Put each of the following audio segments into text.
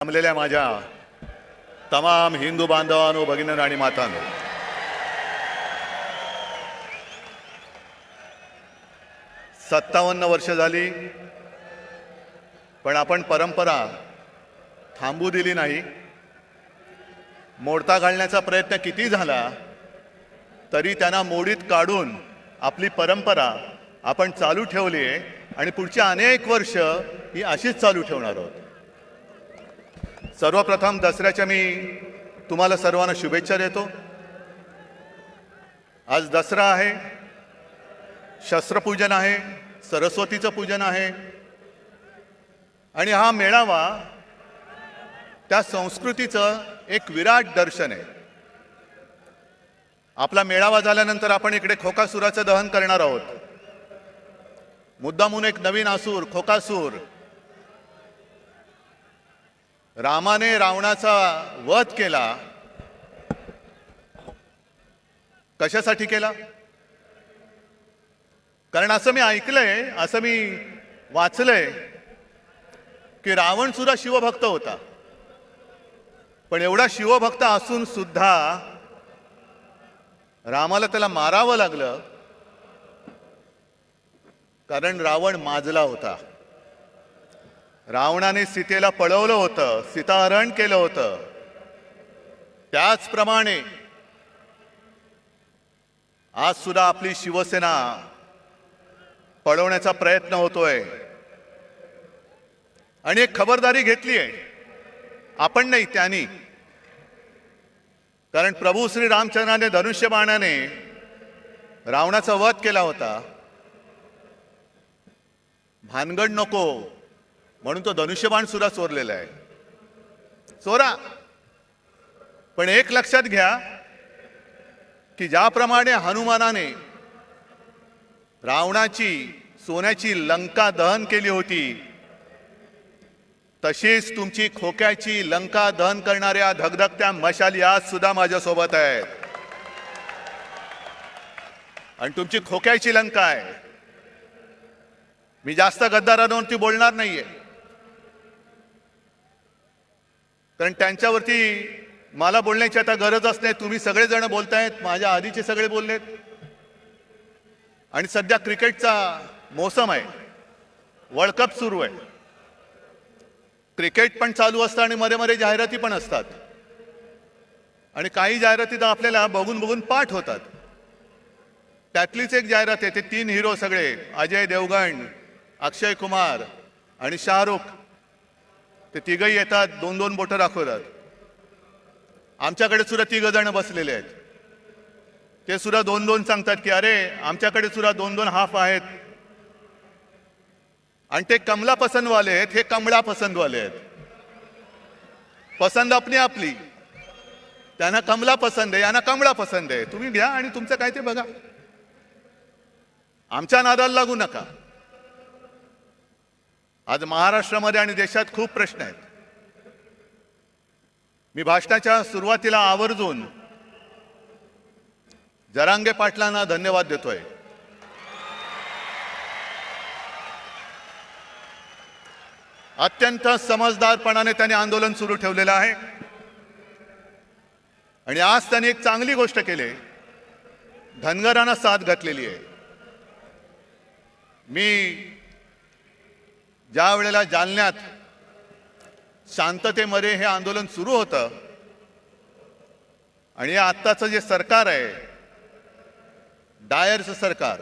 जमलेल्या माझ्या तमाम हिंदू बांधवांनो, भगिनी आणि मातांनो, सत्तावन्न वर्ष झाली, पण आपण परंपरा थांबू दिली नाही. मोडता घालण्याचा प्रयत्न किती झाला तरी त्यांना मोडीत काढून आपली परंपरा आपण चालू ठेवली आहे आणि पुढची अनेक वर्ष ही अशीच चालू ठेवणार आहोत. सर्वप्रथम दसऱ्याच्या मी तुम्हाला सर्वांना शुभेच्छा देतो. आज दसरा आहे, शस्त्रपूजन आहे, सरस्वतीचं पूजन आहे आणि हा मेळावा त्या संस्कृतीचं एक विराट दर्शन आहे. आपला मेळावा झाल्यानंतर आपण इकडे खोकासुराचं दहन करणार आहोत. मुद्दामून एक नवीन असुर खोकासूर, रामाने रावणाचा वध केला. कशासाठी केला? कारण असं मी ऐकलंय, असं मी वाचलंय की रावण सुद्धा शिवभक्त होता. पण एवढा शिवभक्त असून सुद्धा रामाला त्याला मारावं लागलं कारण रावण माजला होता. रावणाने सीतेला पळवलं होतं, सीताहरण केलं होतं. त्याचप्रमाणे आज सुद्धा आपली शिवसेना पळवण्याचा प्रयत्न होतोय आणि एक खबरदारी घेतली आहे. आपण नाही, त्यांनी. कारण प्रभू श्री रामचंद्राने धनुष्यबाणाने रावणाचा वध केला होता. भानगड नको म्हणून तो धनुष्यबाण सुद्धा चोरलेला आहे. चोरा, पण एक लक्षात घ्या की ज्याप्रमाणे हनुमानाने रावणाची सोन्याची लंका दहन केली होती, तशीच तुमची खोक्याची लंका दहन करणाऱ्या धगधगत्या मशाली आज सुद्धा माझ्या सोबत आहेत. आणि तुमची खोक्याची लंका आहे. मी जास्त गद्दारांवरती बोलणार नाहीये, कारण त्यांच्यावरती मला बोलण्याची आता गरजच नाही. तुम्ही सगळेजण बोलतायत, माझ्या आधीचे सगळे बोललेत. आणि सध्या क्रिकेटचा मोसम आहे, वर्ल्ड कप सुरू आहे. क्रिकेट पण चालू असतं आणि मध्ये मध्ये जाहिराती पण असतात. आणि काही जाहिराती तर आपल्याला बघून बघून पाठ होतात. त्यातलीच एक जाहिरात आहे, ते 3 हिरो सगळे, अजय देवगण, अक्षय कुमार आणि शाहरुख, ते तिघही येतात, 2-2 बोटं दाखवतात. आमच्याकडे सुद्धा 3 जण बसलेले आहेत. ते सुद्धा 2-2 सांगतात की अरे आमच्याकडे सुद्धा 2-2 हाफ आहेत. आणि ते कमला पसंतवाले आहेत, हे कमळा पसंतवाले आहेत. पसंत आपली आपली. त्यांना कमला पसंत आहे, यांना कमळा पसंत आहे. तुम्ही घ्या आणि तुमचं काय ते बघा. आमच्या नादाला लागू नका. आज महाराष्ट्रामध्ये आणि देशात खूप प्रश्न आहेत. मी भाषणाच्या सुरुवातीला आवर्जून जरांगे पाटलांना धन्यवाद देतोय. अत्यंत समजदारपणाने त्यांनी आंदोलन सुरू ठेवलेलं आहे आणि आज त्यांनी एक चांगली गोष्ट केली, धनगरांना साथ घातलेली आहे. मी ज्या वेळेला जालन्यात शांततेमध्ये हे आंदोलन सुरू होतं आणि आत्ताचं जे सरकार आहे, डायरचं सरकार,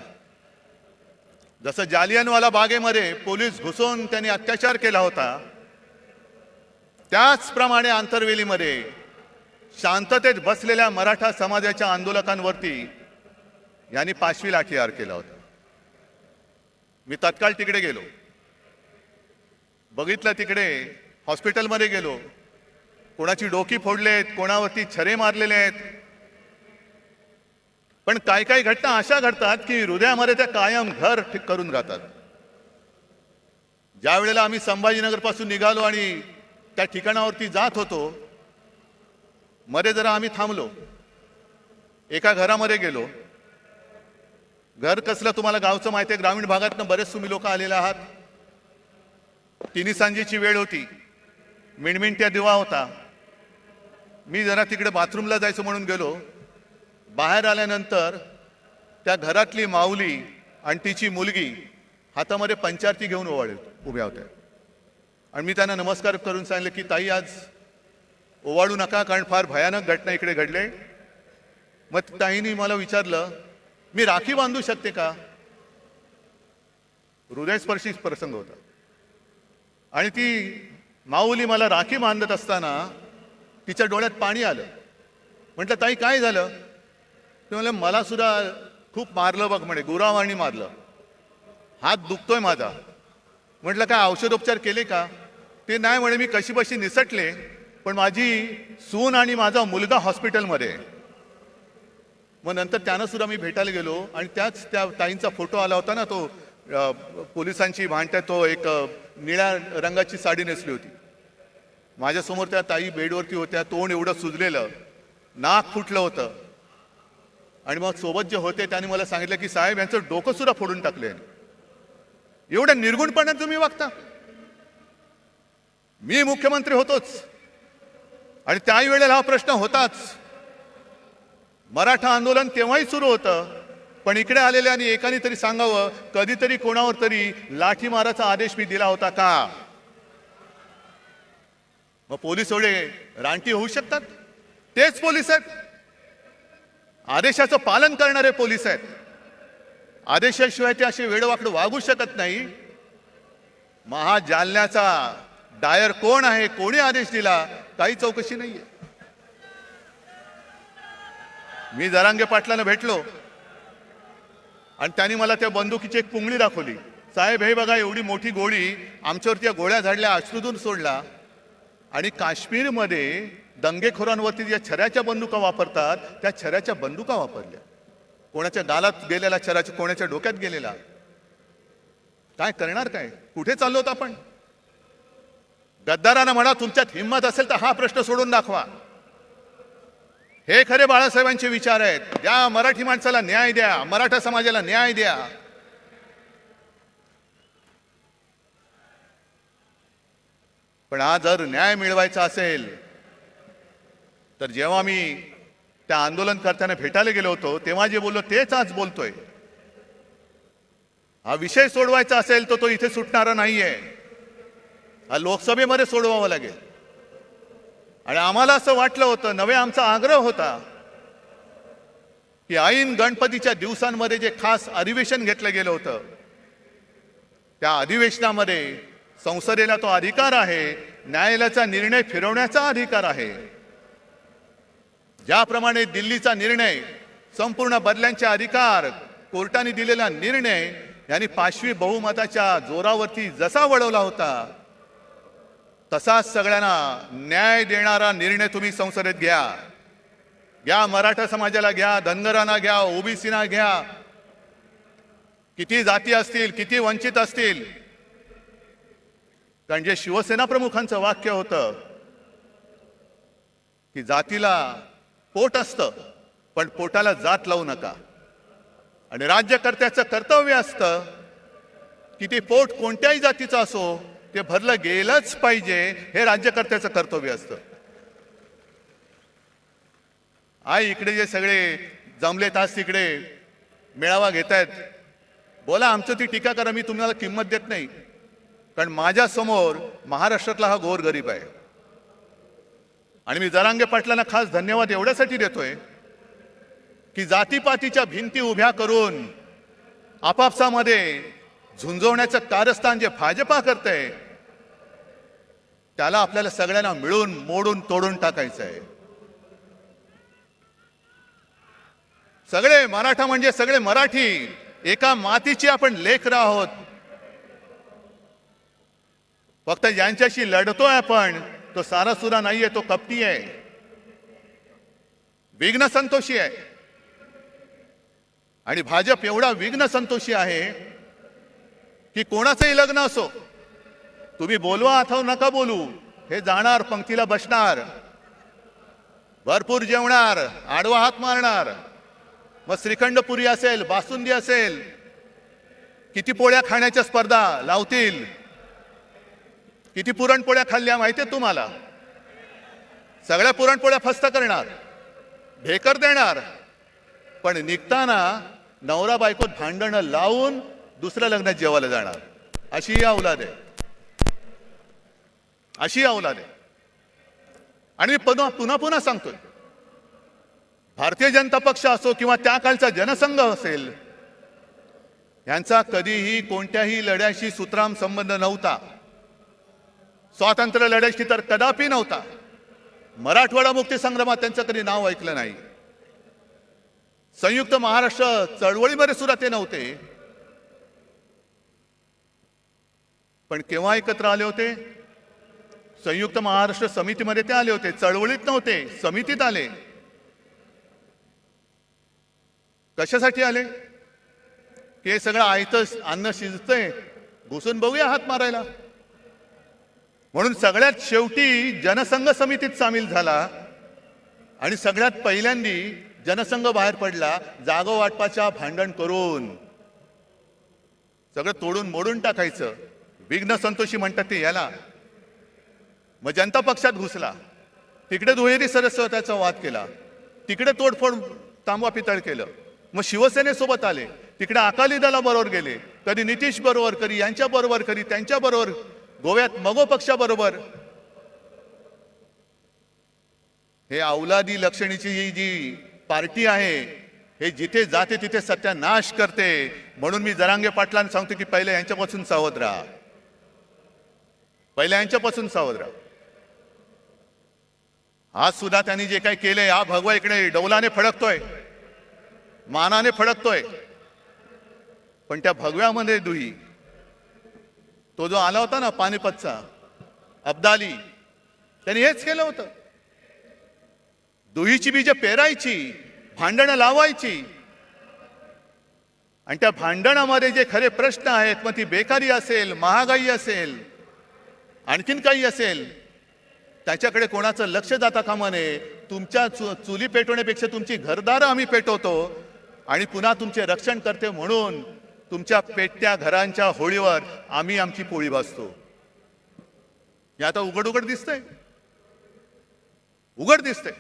जसं जालियनवाला बागेमध्ये पोलीस घुसून त्यांनी अत्याचार केला होता, त्याचप्रमाणे आंतरवेलीमध्ये शांततेत बसलेल्या मराठा समाजाच्या आंदोलकांवरती यांनी 5वी लाठीहार केला होता. मी तत्काळ तिकडे गेलो, बघितलं. तिकडे हॉस्पिटलमध्ये गेलो. कोणाची डोकी फोडलेत, कोणावरती छरे मारलेले आहेत. पण काही काही घटना अशा घडतात की हृदयामध्ये त्या कायम घर ठीक करून राहतात. ज्या वेळेला आम्ही संभाजीनगर पासून निघालो आणि त्या ठिकाणावरती जात होतो, मध्ये जरा आम्ही थांबलो. एका घरामध्ये गेलो. घर कसलं तुम्हाला गावचं माहिती आहे, ग्रामीण भागातनं बरेच तुम्ही लोक आलेले आहात. तिन्ही सांजेची वेळ होती. मिणमिणत्या दिवा होता. मी जरा तिकडे बाथरूमला जायचं म्हणून गेलो. बाहेर आल्यानंतर त्या घरातली माऊली आणि तिची मुलगी हातामध्ये पंचारती घेऊन उभ्या होत्या. आणि मी त्यांना नमस्कार करून सांगितलं की ताई, आज ओवाळू नका, कारण फार भयानक घटना इकडे घडले. मग ताईंनी मला विचारलं, मी राखी बांधू शकते का? हृदयस्पर्शी प्रसंग होता. आणि ती माऊली मला राखी बांधत असताना तिच्या डोळ्यात पाणी आलं. म्हटलं, ताई काय झालं? ते म्हणलं, मला सुद्धा खूप मारलं बघ म्हणे, गुरावानी मारलं, हात दुखतोय माझा. म्हटलं, काय औषधोपचार केले का? ते नाही म्हणे, मी कशीबशी निसटले, पण माझी सून आणि माझा मुलगा हॉस्पिटलमध्ये. मग नंतर त्यांना सुद्धा मी भेटायला गेलो आणि त्या ताईंचा फोटो आला होता ना, तो पोलिसांची भांड्यात तो एक निळ्या रंगाची साडी नेसली होती. माझ्यासमोर त्या ताई बेडवरती होत्या, तोंड एवढं सुजलेलं, नाक फुटलं होतं. आणि मग सोबत जे होते त्यांनी मला सांगितलं की साहेब, यांचं डोकं सुद्धा फोडून टाकले. एवढ्या निर्गुणपणात तुम्ही वागता? मी मुख्यमंत्री होतोच आणि त्याही वेळेला हा प्रश्न होताच. मराठा आंदोलन तेव्हाही सुरू होतं, पण इकडे आलेल्यानी एकाने तरी सांगावं, कधीतरी कोणावर तरी लाठीमाराचा आदेश मी दिला होता का? मग पोलीस एवढे रानटी होऊ शकतात? तेच पोलीस आहेत, आदेशाचं पालन करणारे पोलीस आहेत. आदेशाशिवाय ते असे वेडवाकडं वागू शकत नाही. महाजालन्याचा डायर कोण आहे, कोणी आदेश दिला, काही चौकशी नाहीये. मी जरांगे पाटलांना भेटलो आणि त्यांनी मला त्या बंदुकीची एक पुंगळी दाखवली. साहेब, हे बघा, एवढी मोठी गोळी, आमच्यावरती या गोळ्या झाडल्या, अश्रूतून सोडला. आणि काश्मीरमध्ये दंगेखोरांवरती ज्या छऱ्याच्या बंदुका वापरतात, त्या छऱ्याच्या बंदुका वापरल्या. कोणाच्या गालात गेलेला छऱ्याच्या, कोणाच्या डोक्यात गेलेला. काय करणार? काय कुठे चाललो होतो आपण? गद्दारांना म्हणा, तुमच्यात हिंमत असेल तर हा प्रश्न सोडून दाखवा. हे खरे बाळासाहेबांचे विचार आहेत. द्या मराठी माणसाला न्याय द्या, मराठा समाजाला न्याय द्या. पण आज जर न्याय मिळवायचा असेल तर जेव्हा मी त्या आंदोलनकर्त्यांना भेटायला गेलो होतो तेव्हा जे बोललो तेच आज बोलतोय. हा विषय सोडवायचा असेल तर तो इथे सुटणारा नाहीये, हा लोकसभेमध्ये सोडवावा लागेल. आणि आम्हाला असं वाटलं होतं, नवे आमचा आग्रह होता की ऐन गणपतीच्या दिवसांमध्ये जे खास अधिवेशन घेतलं गेलं होतं, त्या अधिवेशनामध्ये संसदेला तो अधिकार आहे, न्यायालयाचा निर्णय फिरवण्याचा अधिकार आहे. ज्याप्रमाणे दिल्लीचा निर्णय, संपूर्ण बदल्यांचे अधिकार, कोर्टाने दिलेला निर्णय यांनी 5वी बहुमताच्या जोरावरती जसा वळवला होता, तसाच सगळ्यांना न्याय देणारा निर्णय तुम्ही संसदेत घ्या. घ्या, मराठा समाजाला घ्या, धनगरांना घ्या, ओबीसीना घ्या, किती जाती असतील, किती वंचित असतील. कारण जे शिवसेना प्रमुखांचं वाक्य होतं की जातीला पोट असतं पण पोटाला जात लावू नका. आणि राज्यकर्त्याचं कर्तव्य असतं की ते पोट कोणत्याही जातीचं असो ते भरलं गेलंच पाहिजे, हे राज्यकर्त्याचं कर्तव्य असतं. इकडे जे सगळे जमले तास तिकडे मेळावा घेत आहेत, बोला, आमचं ती टीका करा, मी तुम्हाला किंमत देत नाही. कारण माझ्या समोर महाराष्ट्रातला हा गोरगरीब आहे. आणि मी जरांगे पाटलांना खास धन्यवाद एवढ्यासाठी देतोय की जातीपातीच्या भिंती उभ्या करून आपापसामध्ये झुंजवण्याचं कारस्थान जे भाजपा करते, त्याला आपल्याला सगळ्यांना मिळून मोडून तोडून टाकायचं आहे. सगळे मराठा म्हणजे सगळे मराठी, एका मातीची आपण लेकरं आहोत. फक्त ज्यांच्याशी लढतोय आपण, तो सारासुरा नाहीये, तो कपटी आहे, विघ्न संतोषी आहे. आणि भाजप एवढा विघ्न संतोषी आहे की कोणाचंही लग्न असो, तुम्ही बोलवा अथवा नका बोलू, हे जाणार, पंक्तीला बसणार, भरपूर जेवणार, आडवा हात मारणार. मग श्रीखंडपुरी असेल, बासुंदी असेल, किती पोळ्या खाण्याच्या स्पर्धा लावतील. किती पुरणपोळ्या खाल्ल्या माहितीये तुम्हाला? सगळ्या पुरणपोळ्या फस्त करणार, ढेकर देणार, पण निघताना नवरा बायकोत भांडणं लावून दुसऱ्या लग्नात जेवायला जाणार. अशी ही औलाद आहे, अशी औलाद आहे. आणि मी पुन्हा पुन्हा सांगतोय, भारतीय जनता पक्ष असो किंवा त्या कालचा जनसंघ असेल, यांचा कधीही कोणत्याही लढ्याशी सुतराम संबंध नव्हता. स्वातंत्र्य लढ्याशी तर कदापि नव्हता. मराठवाडा मुक्ती संग्रामात त्यांचं कधी नाव ऐकलं नाही. संयुक्त महाराष्ट्र चळवळीमध्ये सुद्धा ते नव्हते. पण केव्हा एकत्र आले होते? संयुक्त महाराष्ट्र समितीमध्ये ते आले होते. चळवळीत नव्हते, समितीत आले. कशासाठी आले? की हे सगळं आयतं अन्न शिजतंय, घुसून बघूया हात मारायला. म्हणून सगळ्यात शेवटी जनसंघ समितीत सामील झाला आणि सगळ्यात पहिल्यांदी जनसंघ बाहेर पडला जागो वाटपाच्या भांडण करून. सगळं तोडून मोडून टाकायचं, विघ्न संतोषी म्हणतात ते याला. मग जनता पक्षात घुसला, तिकडे दुहेरी सदस्यत्वाचा वाद केला, तिकडे तोडफोड तांबा पितळ केलं. मग शिवसेनेसोबत आले, तिकडे अकाली दलाबरोबर गेले, कधी नितीश बरोबर, कधी यांच्या बरोबर, कधी त्यांच्या बरोबर, गोव्यात मगो पक्षाबरोबर. हे औलादी लक्षणीची ही जी पार्टी आहे, हे जिथे जाते तिथे सत्यानाश करते. म्हणून मी जरांगे पाटलांना सांगतो की पहिले यांच्यापासून सावध राहा, पहिले यांच्यापासून सावध राहा. आज सुद्धा त्यांनी जे काही केलंय, हा भगवा इकडे डौलाने फडकतोय, मानाने फडकतोय, पण त्या भगव्यामध्ये दुही तो जो आला होता ना पानिपतचा अब्दाली, त्यांनी हेच केलं होतं. दुहीची बीज पेरायची, भांडणं लावायची, आणि त्या भांडणामध्ये जे खरे प्रश्न आहेत, मग ती बेकारी असेल, महागाई असेल, आणखीन काही असेल, त्याच्याकडे कोणाचं लक्ष जाता कामा नये. तुमच्या चुली पेटवण्यापेक्षा तुमची घरदारं आम्ही पेटवतो आणि पुन्हा तुमचे रक्षण करते म्हणून तुमच्या पेटत्या घरांच्या होळीवर आम्ही आमची पोळी भाजतो. हे आता उघड उघड दिसतंय, उघड दिसतंय.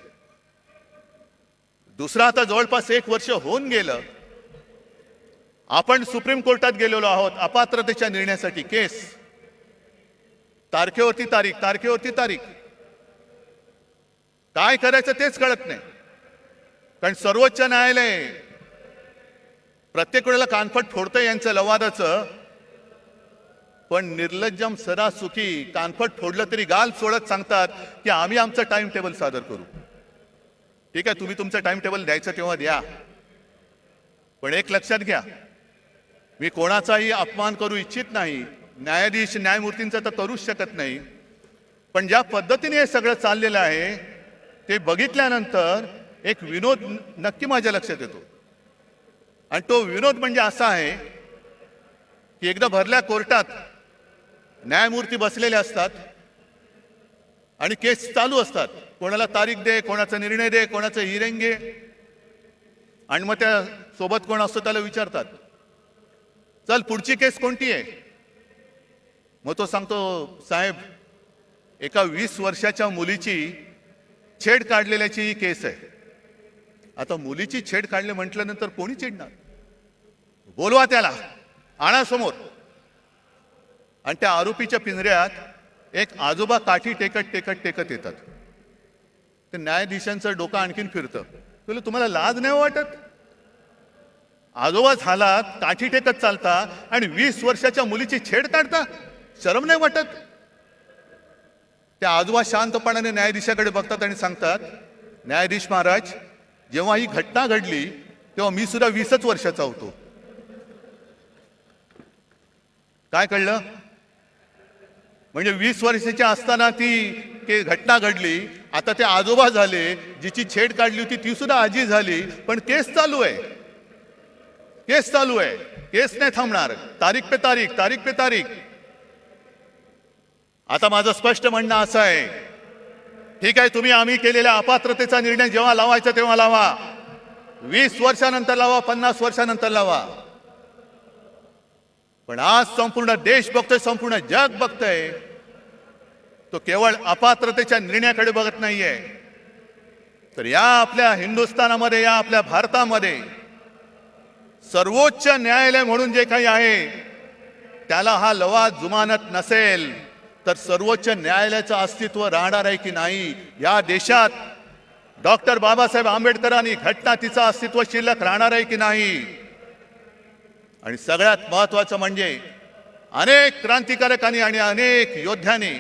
दुसरा आता जवळपास 1 वर्ष होऊन गेलं. आपण सुप्रीम कोर्टात गेलेलो आहोत अपात्रतेच्या निर्णयासाठी. केस तारखेवरती तारीख, तारखेवरती तारीख. काय करायचं तेच कळत नाही. कारण सर्वोच्च न्यायालय प्रत्येक वेळेला कानफट फोडतंय यांचं लवादाचं, पण निर्लज्जम सरासुखी कानफट फोडलं तरी गाल सोडत सांगतात की आम्ही आमचं टाइम टेबल सादर करू. ठीक आहे, तुम्ही तुमचं टाइम टेबल द्यायचं तेव्हा द्या, पण एक लक्षात घ्या, मी कोणाचाही अपमान करू इच्छित नाही, न्यायाधीश न्यायमूर्तींचा तर करूच शकत नाही. पण ज्या पद्धतीने हे सगळं चाललेलं आहे ते बघितल्यानंतर एक विनोद नक्की माझ्या लक्षात येतो. आणि तो विनोद म्हणजे असा आहे की एकदा भरल्या कोर्टात न्यायमूर्ती बसलेले असतात आणि केस चालू असतात. कोणाला तारीख दे, कोणाचा निर्णय दे, कोणाचं हिअरिंग घे, आणि मग त्या सोबत कोण असतो त्याला विचारतात, चल पुढची केस कोणती आहे? मग तो सांगतो, साहेब एका 20 वर्षाच्या मुलीची छेड काढलेल्याची ही केस आहे. आता मुलीची छेड काढले म्हटल्यानंतर कोणी चिडणार? बोलवा त्याला, आणा समोर. आणि त्या आरोपीच्या पिंजऱ्यात एक आजोबा काठी टेकत टेकत टेकत येतात. ते न्यायाधीशांचं डोकं आणखीन फिरतं. तुम्हाला लाज नाही वाटत? आजोबा झालात, काठी टेकत चालता आणि 20 वर्षाच्या मुलीची छेड काढता, शरम नाही वाटत? त्या आजोबा शांतपणाने न्यायाधीशाकडे बघतात आणि सांगतात, न्यायाधीश महाराज, जेव्हा ही घटना घडली तेव्हा मी सुद्धा 20च वर्षाचा होतो. काय कळलं? म्हणजे 20 वर्षाची असताना ती घटना घडली, आता ते आजोबा झाले, जिची छेड काढली होती ती सुद्धा आजी झाली, पण केस चालू आहे, केस चालू आहे, केस नाही थांबणार, तारीख पे तारीख, तारीख पे तारीख. आता माझं स्पष्ट म्हणणं असं आहे, ठीक आहे, तुम्ही आम्ही केलेल्या अपात्रतेचा निर्णय जेव्हा लावायचा तेव्हा लावा, 20 वर्षानंतर लावा, 50 वर्षानंतर लावा, पण आज संपूर्ण देश बघतोय, संपूर्ण जग बघतोय तो केवळ अपात्रतेच्या निर्णयाकडे बघत नाहीये, तर या आपल्या हिंदुस्थानामध्ये, या आपल्या भारतामध्ये सर्वोच्च न्यायालय म्हणून जे काही आहे त्याला हा लवाद जुमानत नसेल तर सर्वोच्च न्यायालयाचं अस्तित्व राहणार आहे की नाही? या देशात डॉक्टर बाबासाहेब आंबेडकरांनी घटना तिचं अस्तित्व शिल्लक राहणार आहे की नाही? आणि सगळ्यात महत्वाचं म्हणजे अनेक क्रांतिकारकांनी आणि अनेक योद्ध्यांनी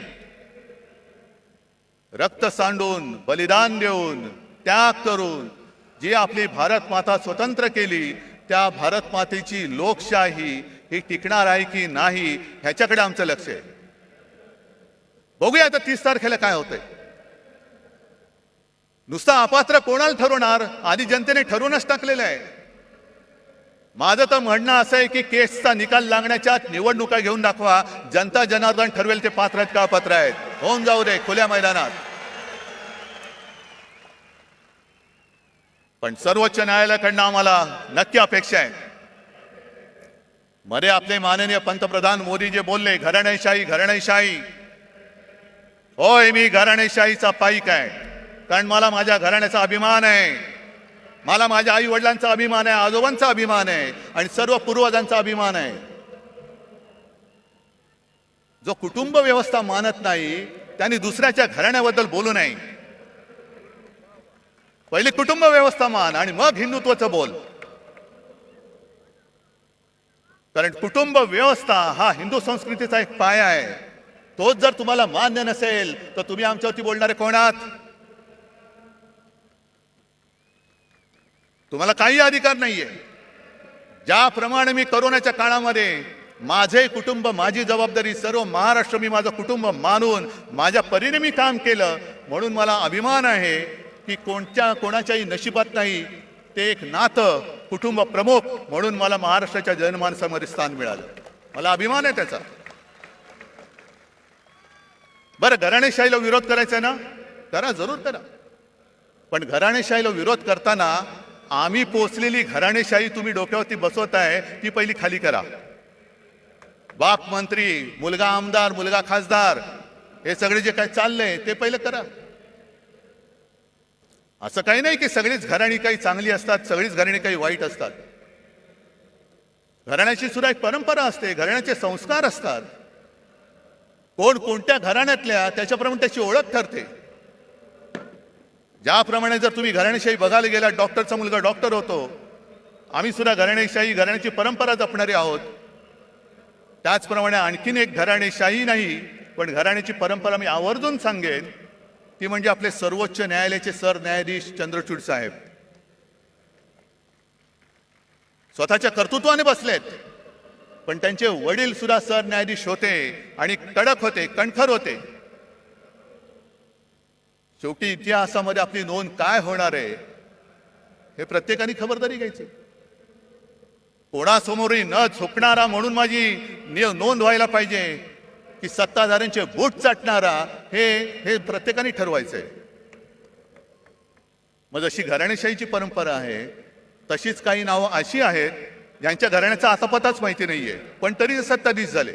रक्त सांडून, बलिदान देऊन, त्याग करून जी आपली भारत माता स्वतंत्र केली, त्या भारत मातेची लोकशाही ही टिकणार आहे की नाही ह्याच्याकडे आमचं लक्ष आहे. बघूया आता 30 तारखेला काय होतंय. नुसता अपात्र कोणाला ठरवणार? आधी जनतेने ठरवूनच टाकलेलं आहे. माझं तर म्हणणं असं आहे की केसचा निकाल लागण्याच्या निवडणुका घेऊन दाखवा. जनता जनार्दन ठरवेल ते पात्र आहेत का अपात्र आहेत. होऊन जाऊ दे खुल्या मैदानात. पण सर्वोच्च न्यायालयाकडनं आम्हाला नक्की अपेक्षा आहे. मध्ये आपले माननीय पंतप्रधान मोदी जे बोलले घराणेशाही घराणेशाही, होय मी घराणेशाहीचा पाईक आहे. कारण मला माझ्या घराण्याचा अभिमान आहे, मला माझ्या आई वडिलांचा अभिमान आहे, आजोबांचा अभिमान आहे आणि सर्व पूर्वजांचा अभिमान आहे. जो कुटुंब व्यवस्था मानत नाही त्यांनी दुसऱ्याच्या घराण्याबद्दल बोलू नये. पहिले कुटुंब व्यवस्था मान आणि मग हिंदुत्वाचं बोल. कारण कुटुंब व्यवस्था हा हिंदू संस्कृतीचा एक पाया आहे. तोच जर तुम्हाला मान्य नसेल तर तुम्ही आमच्यावरती बोलणारे कोण आहात? तुम्हाला काही अधिकार नाहीये. ज्याप्रमाणे मी कोरोनाच्या काळामध्ये माझे कुटुंब, माझी जबाबदारी, सर्व महाराष्ट्र मी माझं कुटुंब मानून माझ्या परीने मी काम केलं, म्हणून मला अभिमान आहे की कोणाच्याही नशिबात नाही ते एक नातं कुटुंब प्रमुख म्हणून मला महाराष्ट्राच्या जनमानसामध्ये स्थान मिळालं. मला अभिमान आहे त्याचा. बरं, घराणेशाहीला विरोध करायचा ना, करा, जरूर करा. पण घराणेशाहीला विरोध करताना आम्ही पोचलेली घराणेशाही तुम्ही डोक्यावरती बसवताय ती पहिली खाली करा. बाप मंत्री, मुलगा आमदार, मुलगा खासदार, हे सगळे जे काही चाललंय ते पहिलं करा. असं काही नाही की सगळीच घराणी काही चांगली असतात, सगळीच घराणी काही वाईट असतात. घराण्याची सुद्धा एक परंपरा असते, घराण्याचे संस्कार असतात. कोण कोणत्या घराण्यातल्या त्याच्याप्रमाणे त्याची ओळख ठरते. ज्याप्रमाणे जर तुम्ही घराणेशाही बघायला गेला, डॉक्टरचा मुलगा डॉक्टर होतो, आम्ही सुद्धा घराणेशाही, घराण्याची परंपरा जपणारे आहोत. त्याचप्रमाणे आणखीन एक घराणेशाही नाही पण घराण्याची परंपरा मी आवर्जून सांगेन, ती म्हणजे आपले सर्वोच्च न्यायालयाचे सरन्यायाधीश चंद्रचूड साहेब. स्वतःच्या कर्तृत्वाने बसलेत, पण त्यांचे वडील सुद्धा सरन्यायाधीश होते आणि कडक होते, कणखर होते. शेवटी इतिहासामध्ये आपली नोंद काय होणार आहे हे प्रत्येकाने खबरदारी घ्यायची. कोणासमोरही न झुकणारा म्हणून माझी नोंद व्हायला पाहिजे की सत्ताधाऱ्यांचे बूट चाटणारा, हे प्रत्येकाने ठरवायचंय. मग जशी घराणेशाहीची परंपरा आहे तशीच काही नावं अशी आहेत ज्यांच्या घराण्याचा आतापताच माहिती नाहीये पण तरी सत्ताधीश झाले.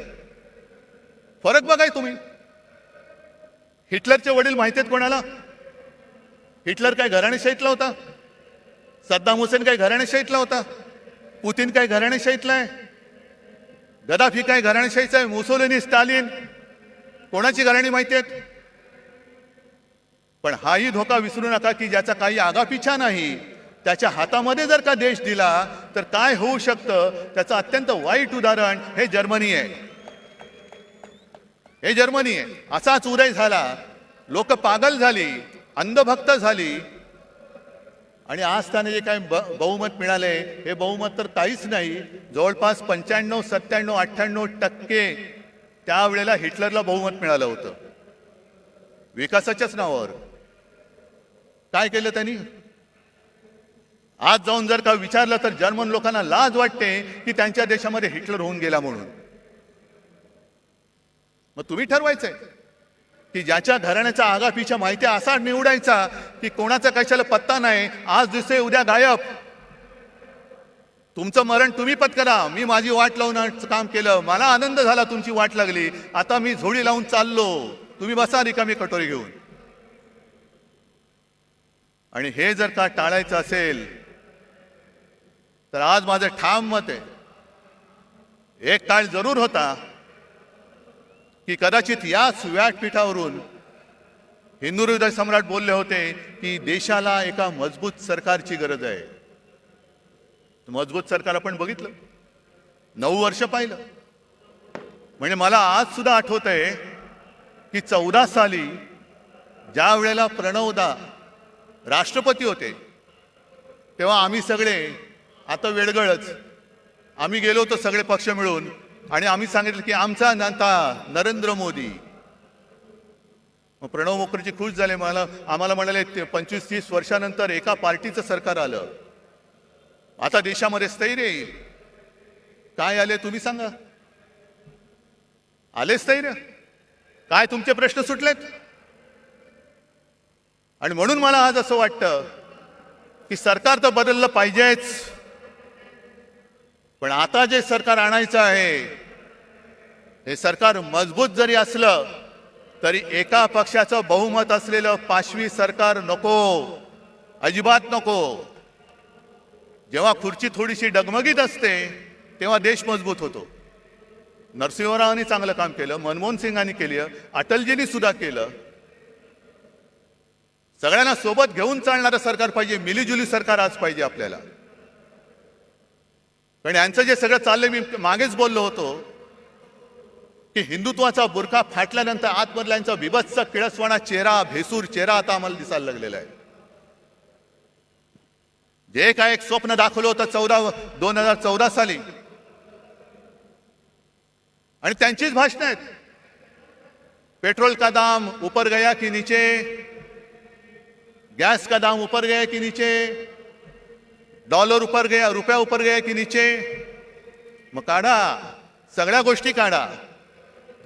फरक बघाय तुम्ही. हिटलरचे वडील माहिती आहेत कोणाला? हिटलर काय घराणेशाहीतला होता? सद्दाम हुसेन काय घराणेशाहीतला होता? पुतीन काय घराणेशाहीतला आहे? गदाफी काय घराणेशाहीचा आहे? मुसोलिनी, स्टालिन, कोणाची घराणी माहिती आहेत? पण हाही धोका विसरू नका की ज्याचा काही आगापिछा नाही, त्याच्या हातामध्ये जर का देश दिला तर काय होऊ शकतं त्याचं अत्यंत वाईट उदाहरण हे जर्मनी आहे. हे जर्मनी आहे. असाच उदय झाला, लोक पागल झाली, अंधभक्त झाली आणि आज त्याने जे काही बहुमत मिळाले हे बहुमत तर काहीच नाही, जवळपास 95, 97, 98% त्यावेळेला हिटलरला बहुमत मिळालं होतं विकासाच्याच नावावर. काय केलं त्यांनी? आज जाऊन जर का विचारलं तर जर्मन लोकांना लाज वाटते की त्यांच्या देशामध्ये हिटलर होऊन गेला म्हणून. मग तुम्ही ठरवायचंय की ज्याच्या घराण्याचा आगापिछा माहिती असा निवडायचा की कोणाचा कशाला पत्ता नाही, आज दिसते उद्या गायब. तुमचं मरण तुम्ही पत्करा. मी माझी वाट लावून काम केलं, मला आनंद झाला, तुमची वाट लागली, आता मी झोळी लावून चाललो. तुम्ही बसा रिकामी कटोरी घेऊन. आणि हे जर का टाळायचं असेल तर आज माझं ठाम मत आहे, एक काळ जरूर होता की कदाचित याच व्यासपीठावरून हिंदू हृदय सम्राट बोलले होते की देशाला एका मजबूत सरकारची गरज आहे. मजबूत सरकार आपण बघितलं, 9 वर्ष पाहिलं. म्हणजे मला आज सुद्धा आठवत आहे की 14 साली ज्या वेळेला प्रणवदा राष्ट्रपती होते तेव्हा आम्ही सगळे, आता वेळगळच, आम्ही गेलो होतो सगळे पक्ष मिळून आणि आम्ही सांगितलं की आमचा नेता नरेंद्र मोदी. मग प्रणव मुखर्जी खुश झाले, आम्हाला म्हणाले 25-30 वर्षानंतर एका पार्टीचं सरकार आलं, आता देशामध्ये स्थैर्य येईल. काय आले तुम्ही सांगा? आले स्थैर्य? काय तुमचे प्रश्न सुटलेत? आणि म्हणून मला आज असं वाटतं की सरकार तर बदललं पाहिजेच, पण आता जे सरकार आणायचं आहे हे सरकार मजबूत जरी असलं तरी एका पक्षाचं बहुमत असलेलं पाशवी सरकार नको, अजिबात नको. जेव्हा खुर्ची थोडीशी डगमगीत असते तेव्हा देश मजबूत होतो. नरसिंहरावांनी चांगलं काम केलं, मनमोहन सिंगांनी केलं, अटलजींनी सुद्धा केलं. सगळ्यांना सोबत घेऊन चालणारं सरकार पाहिजे, मिलीजुली सरकार आज पाहिजे आपल्याला. कारण यांचं जे सगळं चाललंय, मी मागेच बोललो होतो की हिंदुत्वाचा बुरखा फाटल्यानंतर आतमधला यांचा बिभत्स किळसवाणा चेहरा, भेसूर चेहरा आता आम्हाला दिसायला लागलेला आहे. जे काय एक स्वप्न दाखवलं होतं 2014 साली, आणि त्यांचीच भाषणं आहेत. पेट्रोल का दाम ऊपर गया की नीचे, गैस का दाम ऊपर गया कि नीचे, डॉलर ऊपर गया, रुपया ऊपर गया की नीचे. मग काढा, सगळ्या गोष्टी काढा.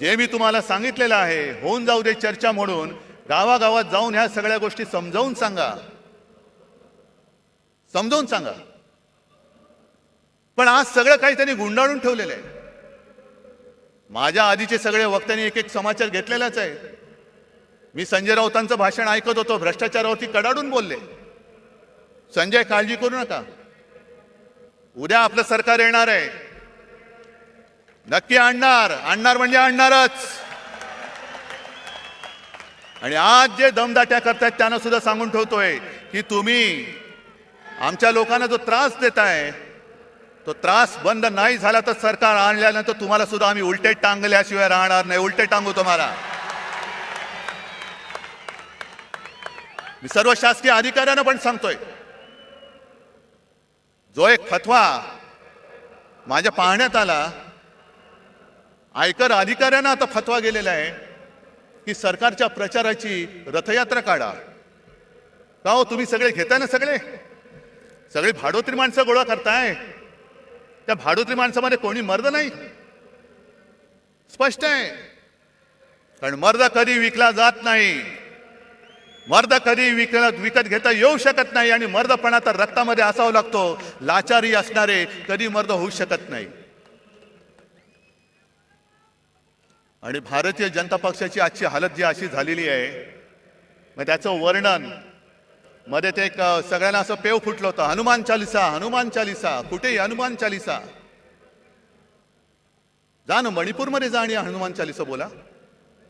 जे मी तुम्हाला सांगितलेलं आहे, होऊन जाऊ दे चर्चा म्हणून गावागावात जाऊन ह्या सगळ्या गोष्टी समजावून सांगा, समजावून सांगा. पण आज सगळं काही त्यांनी गुंडाळून ठेवलेलं आहे. माझ्या आधीचे सगळे वक्त्यांनी एक एक समाचार घेतलेलाच आहे. मी संजय राऊतांचं भाषण ऐकत होतो, भ्रष्टाचारावरती कडाडून बोलले. संजय, काळजी करू नका, उद्या आपलं सरकार येणार आहे, नक्की आणणार, आणणार म्हणजे आणणारच. आणि आज जे दमदाट्या करतायत त्यांना सुद्धा सांगून ठेवतोय की तुम्ही आमच्या लोकांना जो त्रास देताय तो त्रास बंद नाही झाला तर सरकार आणल्यानंतर तुम्हाला सुद्धा आम्ही उलटे टांगल्याशिवाय राहणार नाही, उलटे टांगू तुम्हाला. मी सर्व शासकीय अधिकाऱ्यांना पण सांगतोय, जो एक फतवा माझ्या पाहण्यात आला, आयकर अधिकाऱ्यांना आता फतवा गेलेला आहे की सरकारच्या प्रचाराची रथयात्रा काढा. का हो, तुम्ही सगळे घेताय ना, सगळे भाडोत्री माणसं गोळा करताय. त्या भाडोत्री माणसामध्ये कोणी मर्द नाही, स्पष्ट आहे. कारण मर्द कधी विकला जात नाही, मर्द कधी विकत घेता येऊ शकत नाही. आणि मर्दपणा तर रक्तामध्ये असावा लागतो. लाचारी असणारे कधी मर्द होऊ शकत नाही. आणि भारतीय जनता पक्षाची आजची हालत जी अशी झालेली आहे, मग त्याचं वर्णन मध्ये ते एक सगळ्यांना असं पेव फुटलं होतं, हनुमान चालिसा, हनुमान चालिसा. कुठेही हनुमान चालिसा. जा ना मणिपूरमध्ये जा आणि हनुमान चालिसा बोला,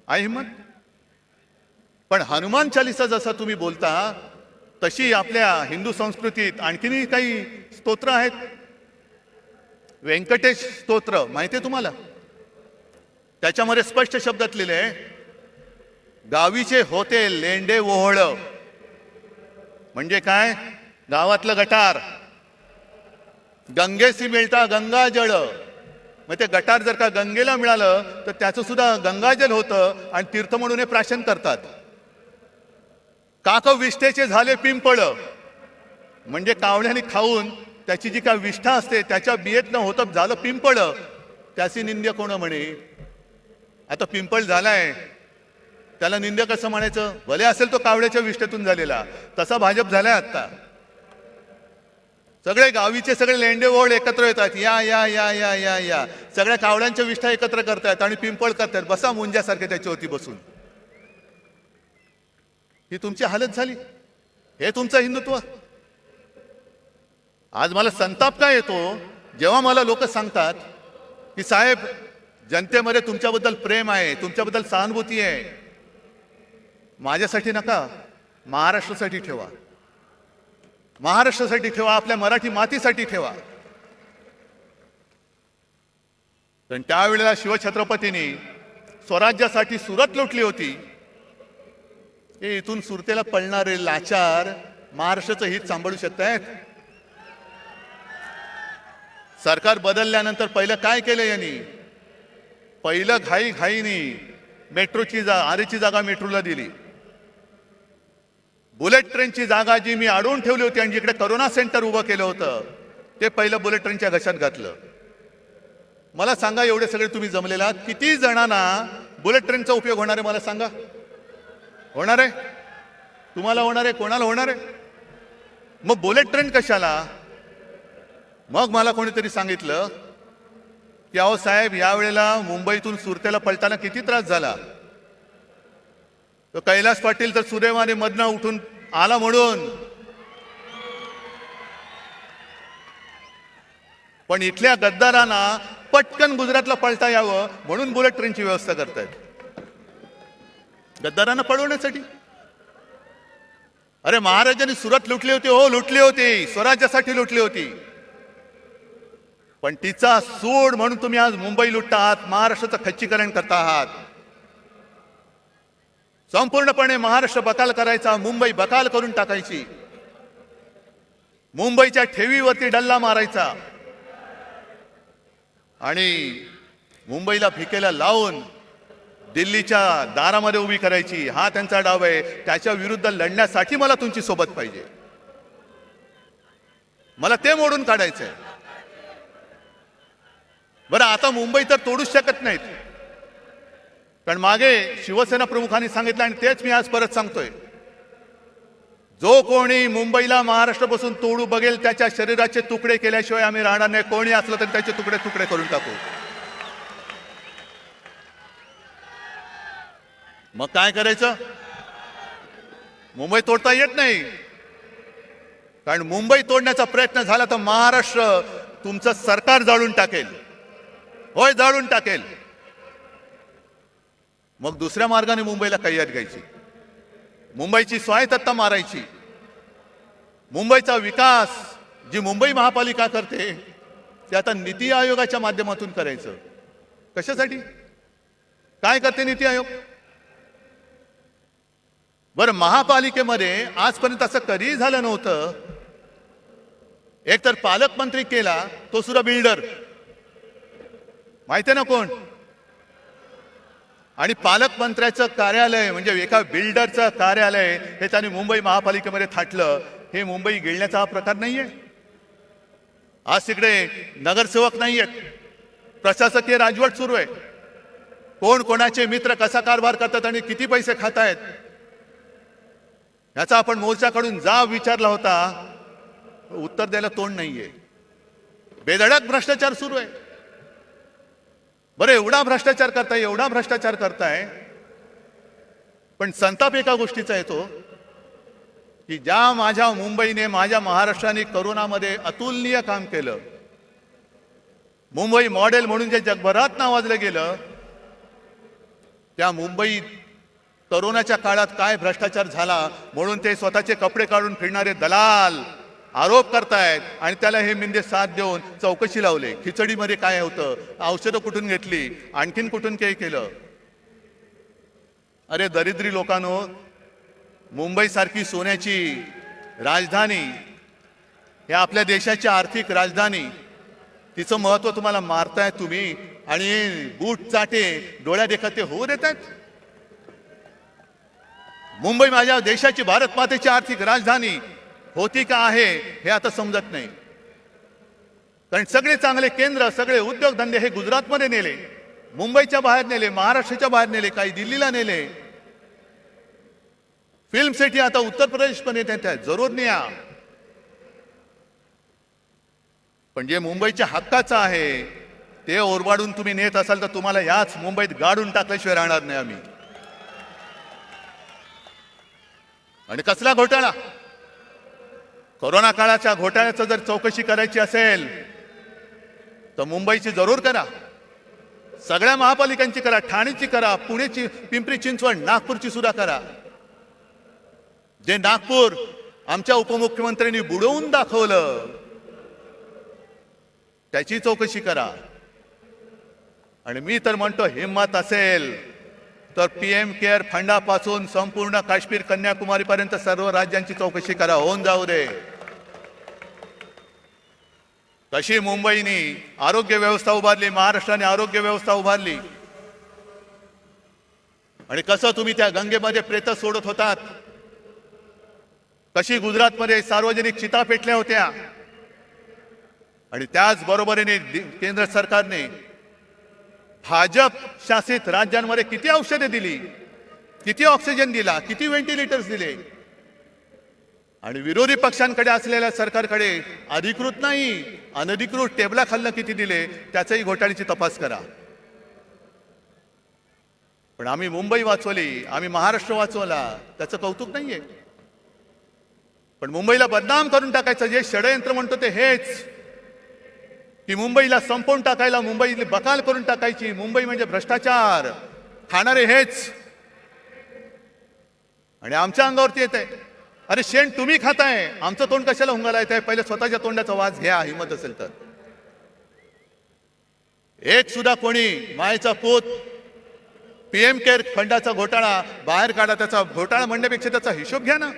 आहे हिम्मत. पण हनुमान चालिसा जसा तुम्ही बोलता तशी आपल्या हिंदू संस्कृतीत आणखीनही काही स्तोत्र आहेत. व्यंकटेश स्तोत्र माहिती आहे तुम्हाला? त्याच्यामध्ये स्पष्ट शब्दात लिहिले, गावीचे होते लेंडे ओहळ. म्हणजे काय? गावातलं गटार, गंगेसी मिळता गंगाजळ. मग ते गटार जर का गंगेला मिळालं तर त्याचं सुद्धा गंगाजल होतं आणि तीर्थ म्हणून हे प्राशन करतात. काक विष्ठेचे झाले पिंपळ, म्हणजे कावळ्याने खाऊन त्याची जी काय विष्ठा असते त्याच्या बियेतनं होतं झालं पिंपळ, त्याची निंद्य कोण म्हणे? आता पिंपळ झालाय त्याला निंद्य कसं म्हणायचं? भले असेल तो कावळ्याच्या विष्ठेतून झालेला, तसा भाजप झालाय आता. सगळे गावीचे सगळे लेंडे ओळ एकत्र येतात, या या या या या या सगळ्या कावळ्यांच्या विष्ठा एकत्र करतायत आणि पिंपळ करतायत. बसा मुंजासारखे त्याच्यावरती बसून. ही तुमची हालत झाली. हे तुमचं हिंदुत्व. आज मला संताप काय येतो जेव्हा मला लोक सांगतात की साहेब जनतेमध्ये तुमच्याबद्दल प्रेम आहे, तुमच्याबद्दल सहानुभूती आहे. माझ्यासाठी नका, महाराष्ट्रासाठी ठेवा. महाराष्ट्रासाठी ठेवा, आपल्या मराठी मातीसाठी ठेवा. पण त्यावेळेला शिवछत्रपतींनी स्वराज्यासाठी सुरत लुटली होती. हे इथून सुरतेला पळणारे लाचार महाराष्ट्राचं हित सांभाळू शकतायत? सरकार बदलल्यानंतर पहिलं काय केलं यांनी? पहिलं घाईघाईनी मेट्रोची आरेची जागा मेट्रोला दिली. बुलेट ट्रेनची जागा जी मी अडवून ठेवली होती आणि जिकडे करोना सेंटर उभं केलं होतं ते पहिलं बुलेट ट्रेनच्या घशात घातलं. मला सांगा, एवढे सगळे तुम्ही जमलेला किती जणांना बुलेट ट्रेनचा उपयोग होणार आहे? मला सांगा. होणार आहे? तुम्हाला होणार आहे? कोणाला होणार आहे? मग बुलेट ट्रेन कशाला? मग मला कोणीतरी सांगितलं की अहो साहेब, यावेळेला मुंबईतून सुरतेला पळताना किती त्रास झाला. तो कैलास पाटील तर सुदैवाने मधनं उठून आला म्हणून, पण इथल्या गद्दारांना पटकन गुजरातला पळता यावं म्हणून बुलेट ट्रेनची व्यवस्था करतायत गद्दारांना पळवण्यासाठी. अरे महाराजांनी सुरत लुटली होती, हो लुटली होती, स्वराज्यासाठी लुटली होती. पण तिचा सूड म्हणून तुम्ही आज मुंबई लुटता आहात, महाराष्ट्राचं खच्चीकरण करता आहात. संपूर्णपणे महाराष्ट्र बकाल करायचा, मुंबई बकाल करून टाकायची, मुंबईच्या ठेवीवरती डल्ला मारायचा आणि मुंबईला भिकेला लावून दिल्लीच्या दारामध्ये उभी करायची. हा त्यांचा डाव आहे. त्याच्या विरुद्ध लढण्यासाठी मला तुमची सोबत पाहिजे. मला ते मोडून काढायचंय. बरं, आता मुंबई तर तोडूच शकत नाहीत, कारण मागे शिवसेना प्रमुखांनी सांगितलं आणि तेच मी आज परत सांगतोय, जो कोणी मुंबईला महाराष्ट्रापासून तोडू बघेल त्याच्या शरीराचे तुकडे केल्याशिवाय आम्ही राहणार नाही. कोणी असलं तरी त्याचे तुकडे तुकडे करून टाकू. मग काय करायचं? मुंबई तोडता येत नाही, कारण मुंबई तोडण्याचा प्रयत्न झाला तर महाराष्ट्र तुमचं सरकार जाळून टाकेल. होय, जाळून टाकेल. मग दुसऱ्या मार्गाने मुंबईला कैयात घ्यायची, मुंबईची स्वायत्तता मारायची. मुंबईचा विकास जी मुंबई महापालिका करते ते आता नीती आयोगाच्या माध्यमातून करायचं. कशासाठी? काय करते नीती आयोग? बरं, महापालिकेमध्ये आजपर्यंत असं कधीही झालं नव्हतं. एक तर पालकमंत्री केला, तो सुद्धा बिल्डर, माहिती आहे ना कोण? आणि पालकमंत्र्याचं कार्यालय म्हणजे एका बिल्डरचं कार्यालय हे त्यांनी मुंबई महापालिकेमध्ये थाटलं. हे मुंबई गिळण्याचा हा प्रकार नाहीये. आज तिकडे नगरसेवक नाहीयेत, प्रशासकीय राजवट सुरू आहे. कोण कोणाचे मित्र कसा कारभार करतात आणि किती पैसे खातायत याचा आपण मोर्चाकडून जाब विचारला होता, उत्तर द्यायला तोंड नाहीये. बेधडक भ्रष्टाचार सुरू आहे. बरं, एवढा भ्रष्टाचार करताय, एवढा भ्रष्टाचार करताय, पण संताप एका गोष्टीचा येतो की ज्या माझ्या मुंबईने, माझ्या महाराष्ट्राने करोनामध्ये अतुलनीय काम केलं, मुंबई मॉडेल म्हणून जे जगभरात नावाजलं गेलं, त्या मुंबईत करोनाच्या काळात काय भ्रष्टाचार झाला म्हणून ते स्वतःचे कपडे काढून फिरणारे दलाल आरोप करतायत आणि त्याला हे मिंदे साथ देऊन चौकशी लावले. खिचडीमध्ये काय होतं, औषधं कुठून घेतली, आणखीन कुठून काही केलं. अरे दरिद्री लोकांनो, मुंबई सारखी सोन्याची राजधानी, हे आपल्या देशाची आर्थिक राजधानी, तिचं महत्व तुम्हाला मारताय तुम्ही आणि बूट चाटे डोळ्या देखत ते होऊ देतात. मुंबई माझ्या देशाची, भारत मातेची आर्थिक राजधानी होती का आहे हे आता समजत नाही. कारण सगळे चांगले केंद्र, सगळे उद्योगधंदे हे गुजरातमध्ये नेले, मुंबईच्या बाहेर नेले, महाराष्ट्राच्या बाहेर नेले, काही दिल्लीला नेले. फिल्म सिटी आता उत्तर प्रदेशमध्ये नेत आहेत, जरूर न्या. पण जे मुंबईच्या हक्काचं आहे ते ओरबाडून तुम्ही नेत असाल तर तुम्हाला याच मुंबईत गाडून टाकल्याशिवाय राहणार नाही आम्ही. आणि कसला घोटाळा? कोरोना काळाच्या घोटाळ्याचं जर चौकशी करायची असेल तर मुंबईची जरूर करा, सगळ्या महापालिकांची करा, ठाणेची करा, पुणेची, पिंपरी चिंचवड, नागपूरची सुद्धा करा. जे नागपूर आमच्या उपमुख्यमंत्र्यांनी बुडवून दाखवलं त्याची चौकशी करा. आणि मी तर म्हणतो, हिम्मत असेल तर पीएम केअर फंडापासून संपूर्ण काश्मीर कन्याकुमारी पर्यंत सर्व राज्यांची चौकशी करा, होऊन जाऊ दे. कशी मुंबईने आरोग्य व्यवस्था उभारली, महाराष्ट्राने आरोग्य व्यवस्था उभारली, आणि कसं तुम्ही त्या गंगेमध्ये प्रेत सोडत होतात, कशी गुजरातमध्ये सार्वजनिक चिता पेटल्या होत्या. आणि त्याच बरोबरीने केंद्र सरकारने भाजप शासित राज्यांमध्ये किती औषधे दिली, किती ऑक्सिजन दिला, किती व्हेंटिलेटर्स दिले. आणि विरोधी पक्षांकडे असलेल्या सरकारकडे अधिकृत नाही अनधिकृत टेबलाखालनं किती दिले त्याचाही घोटाळ्याची तपास करा. पण आम्ही मुंबई वाचवली, आम्ही महाराष्ट्र वाचवला, त्याचं कौतुक नाहीये. पण मुंबईला बदनाम करून टाकायचं जे षडयंत्र म्हणतो ते हेच, की मुंबईला संपवून टाकायला, मुंबईला बकाल करून टाकायची, मुंबई म्हणजे भ्रष्टाचार, खाणारे हेच. आणि आमच्या अंगावरती येत आहे. अरे शेण तुम्ही खाताय, आमचं तोंड कशाला हुंगाला येत आहे? पहिले स्वतःच्या तोंडाचा वास घ्या, हिंमत असेल तर. एक सुद्धा कोणी मायेचा पूत पीएम केअर फंडाचा घोटाळा बाहेर काढा. त्याचा घोटाळा म्हणण्यापेक्षा त्याचा हिशोब घ्या ना.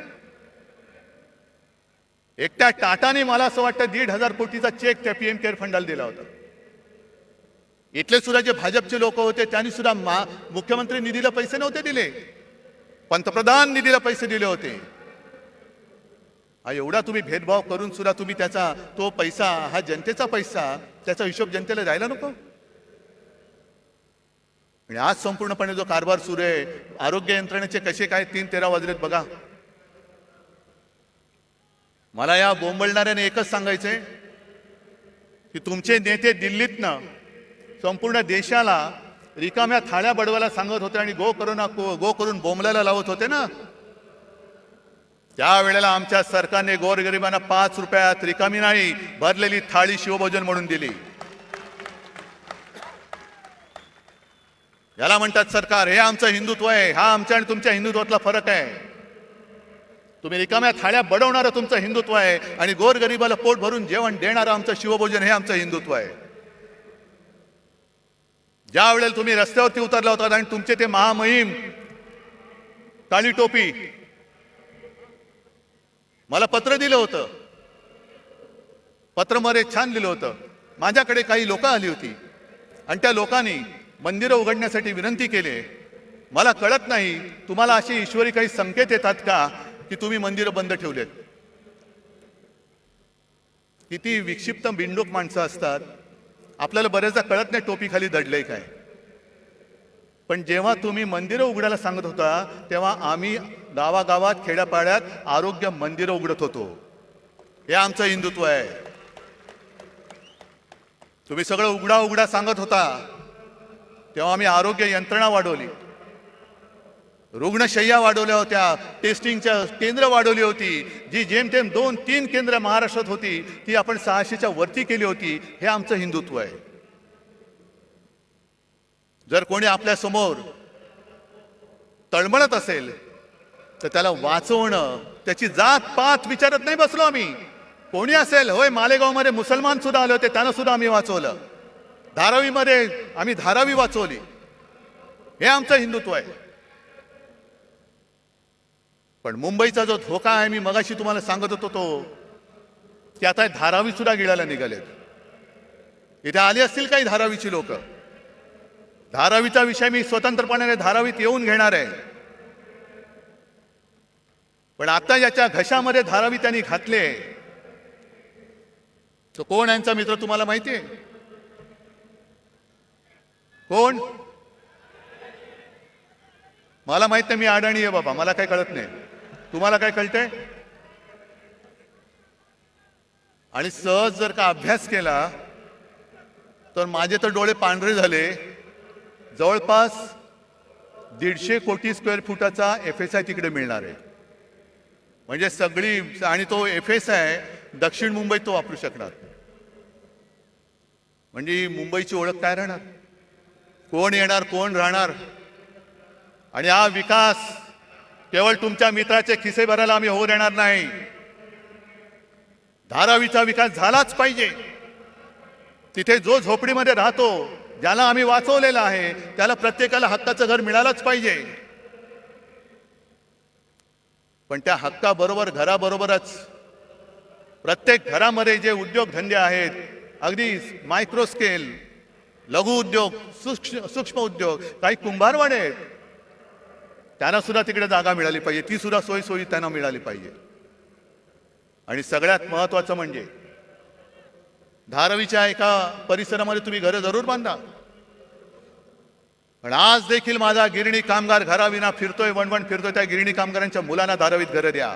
एकट्या टाटाने मला असं वाटतं 1,500 कोटीचा चेक त्या पीएम केअर फंडाला दिला होता. इथले सुद्धा जे भाजपचे लोक होते त्यांनी सुद्धा मुख्यमंत्री निधीला पैसे नव्हते दिले, पंतप्रधान निधीला पैसे दिले होते. हा एवढा तुम्ही भेदभाव करून सुद्धा तुम्ही त्याचा तो पैसा, हा जनतेचा पैसा, त्याचा हिशोब जनतेला द्यायला नको. आणि आज संपूर्णपणे जो कारभार सुरू आहे, आरोग्य यंत्रणेचे कसे काय 3-13 वाजलेत बघा. मला या बोंबलणाऱ्याने एकच सांगायचंय की तुमचे नेते दिल्लीतनं संपूर्ण देशाला रिकाम्या थाळ्या बडवायला सांगत होते आणि गो करून बोंबलायला लावत होते ना. त्यावेळेला आमच्या सरकारने गोरगरिबांना 5 रुपयात रिकामी नाही भरलेली थाळी शिवभोजन म्हणून दिली. याला म्हणतात सरकार. हे आमचं हिंदुत्व आहे. हा आमच्या आणि तुमच्या हिंदुत्वातला फरक आहे. तुम्ही रिकाम्या थाळ्या बडवणारं तुमचं हिंदुत्व आहे आणि गोरगरिबाला पोट भरून जेवण देणारं आमचं शिवभोजन हे आमचं हिंदुत्व आहे. ज्या वेळेला तुम्ही रस्त्यावरती उतरला होता आणि तुमचे ते महामहिम काळी टोपी मला पत्र दिलं होतं, पत्रमध्ये छान लिहिलं होतं. माझ्याकडे काही लोक आली होती आणि त्या लोकांनी मंदिरं उघडण्यासाठी विनंती केली. मला कळत नाही तुम्हाला अशी ईश्वरी काही संकेत येतात का की तुम्ही मंदिरं बंद ठेवलेत. किती विक्षिप्त बिंडूक माणसं असतात. आपल्याला बरेचदा कळत नाही टोपी खाली दडलंय काय. पण जेव्हा तुम्ही मंदिरं उघडायला सांगत होता तेव्हा आम्ही गावागावात खेड्यापाड्यात आरोग्य मंदिरं उघडत होतो. हे आमचं हिंदुत्व आहे. तुम्ही सगळं उघडा उघडा सांगत होता तेव्हा आम्ही आरोग्य यंत्रणा वाढवली, रुग्णशय्या वाढवल्या होत्या, टेस्टिंगच्या केंद्र वाढवली होती. जी जेमतेम 2-3 केंद्र महाराष्ट्रात होती ती आपण 600च्या वरती केली होती. हे आमचं हिंदुत्व आहे. जर कोणी आपल्या समोर तळमळत असेल तर त्याला वाचवणं, त्याची जात पात विचारत नाही बसलो आम्ही. कोणी असेल, होय मालेगावमध्ये मुसलमान सुद्धा आले होते, त्यांना सुद्धा आम्ही वाचवलं. धारावीमध्ये आम्ही धारावी वाचवली. हे आमचं हिंदुत्व आहे. पण मुंबईचा जो धोका आहे, मी मगाशी तुम्हाला सांगत होतो तो, की आता धारावी सुद्धा गिळायला निघालेत. इथे आली असतील काही धारावीची लोक. धारावीचा विषय मी स्वतंत्रपणे धारावीत येऊन घेणार आहे. पण आता याच्या घशामध्ये धारावी त्यांनी घातले तो कोण यांचा मित्र तुम्हाला माहिती आहे? कोण? मला माहित नाही. मी अडाणी आहे बाबा, मला काही कळत नाही. तुम्हाला काय कळतंय? आणि सहज जर का अभ्यास केला तर माझे तर डोळे पांढरे झाले. जवळपास 150 कोटी स्क्वेअर फुटाचा FSI तिकडे मिळणार आहे. म्हणजे सगळी, आणि तो FSI दक्षिण मुंबईत तो वापरू शकणार. म्हणजे मुंबईची ओळख काय राहणार, कोण येणार कोण राहणार. आणि हा विकास केवळ तुमच्या मित्राचे खिसे भरायला आम्ही होऊ देणार नाही. धारावीचा विकास झालाच पाहिजे. तिथे जो झोपडीमध्ये राहतो, ज्याला आम्ही वाचवलेलं आहे, त्याला प्रत्येकाला हक्काचं घर मिळालंच पाहिजे. पण त्या हक्काबरोबर घराबरोबरच प्रत्येक घरामध्ये जे उद्योगधंदे आहेत, अगदी मायक्रो स्केल, लघु उद्योग, सूक्ष्म उद्योग, काही कुंभारवाडे आहेत, त्यांना सुद्धा तिकडे जागा मिळाली पाहिजे. ती सुद्धा सोयी त्यांना मिळाली पाहिजे. आणि सगळ्यात महत्वाचं म्हणजे धारावीच्या एका परिसरामध्ये तुम्ही घरं जरूर बांधा. पण आज देखील माझा गिरणी कामगार घराविना फिरतोय, वणवण फिरतोय. त्या गिरणी कामगारांच्या मुलांना धारावीत घरं द्या.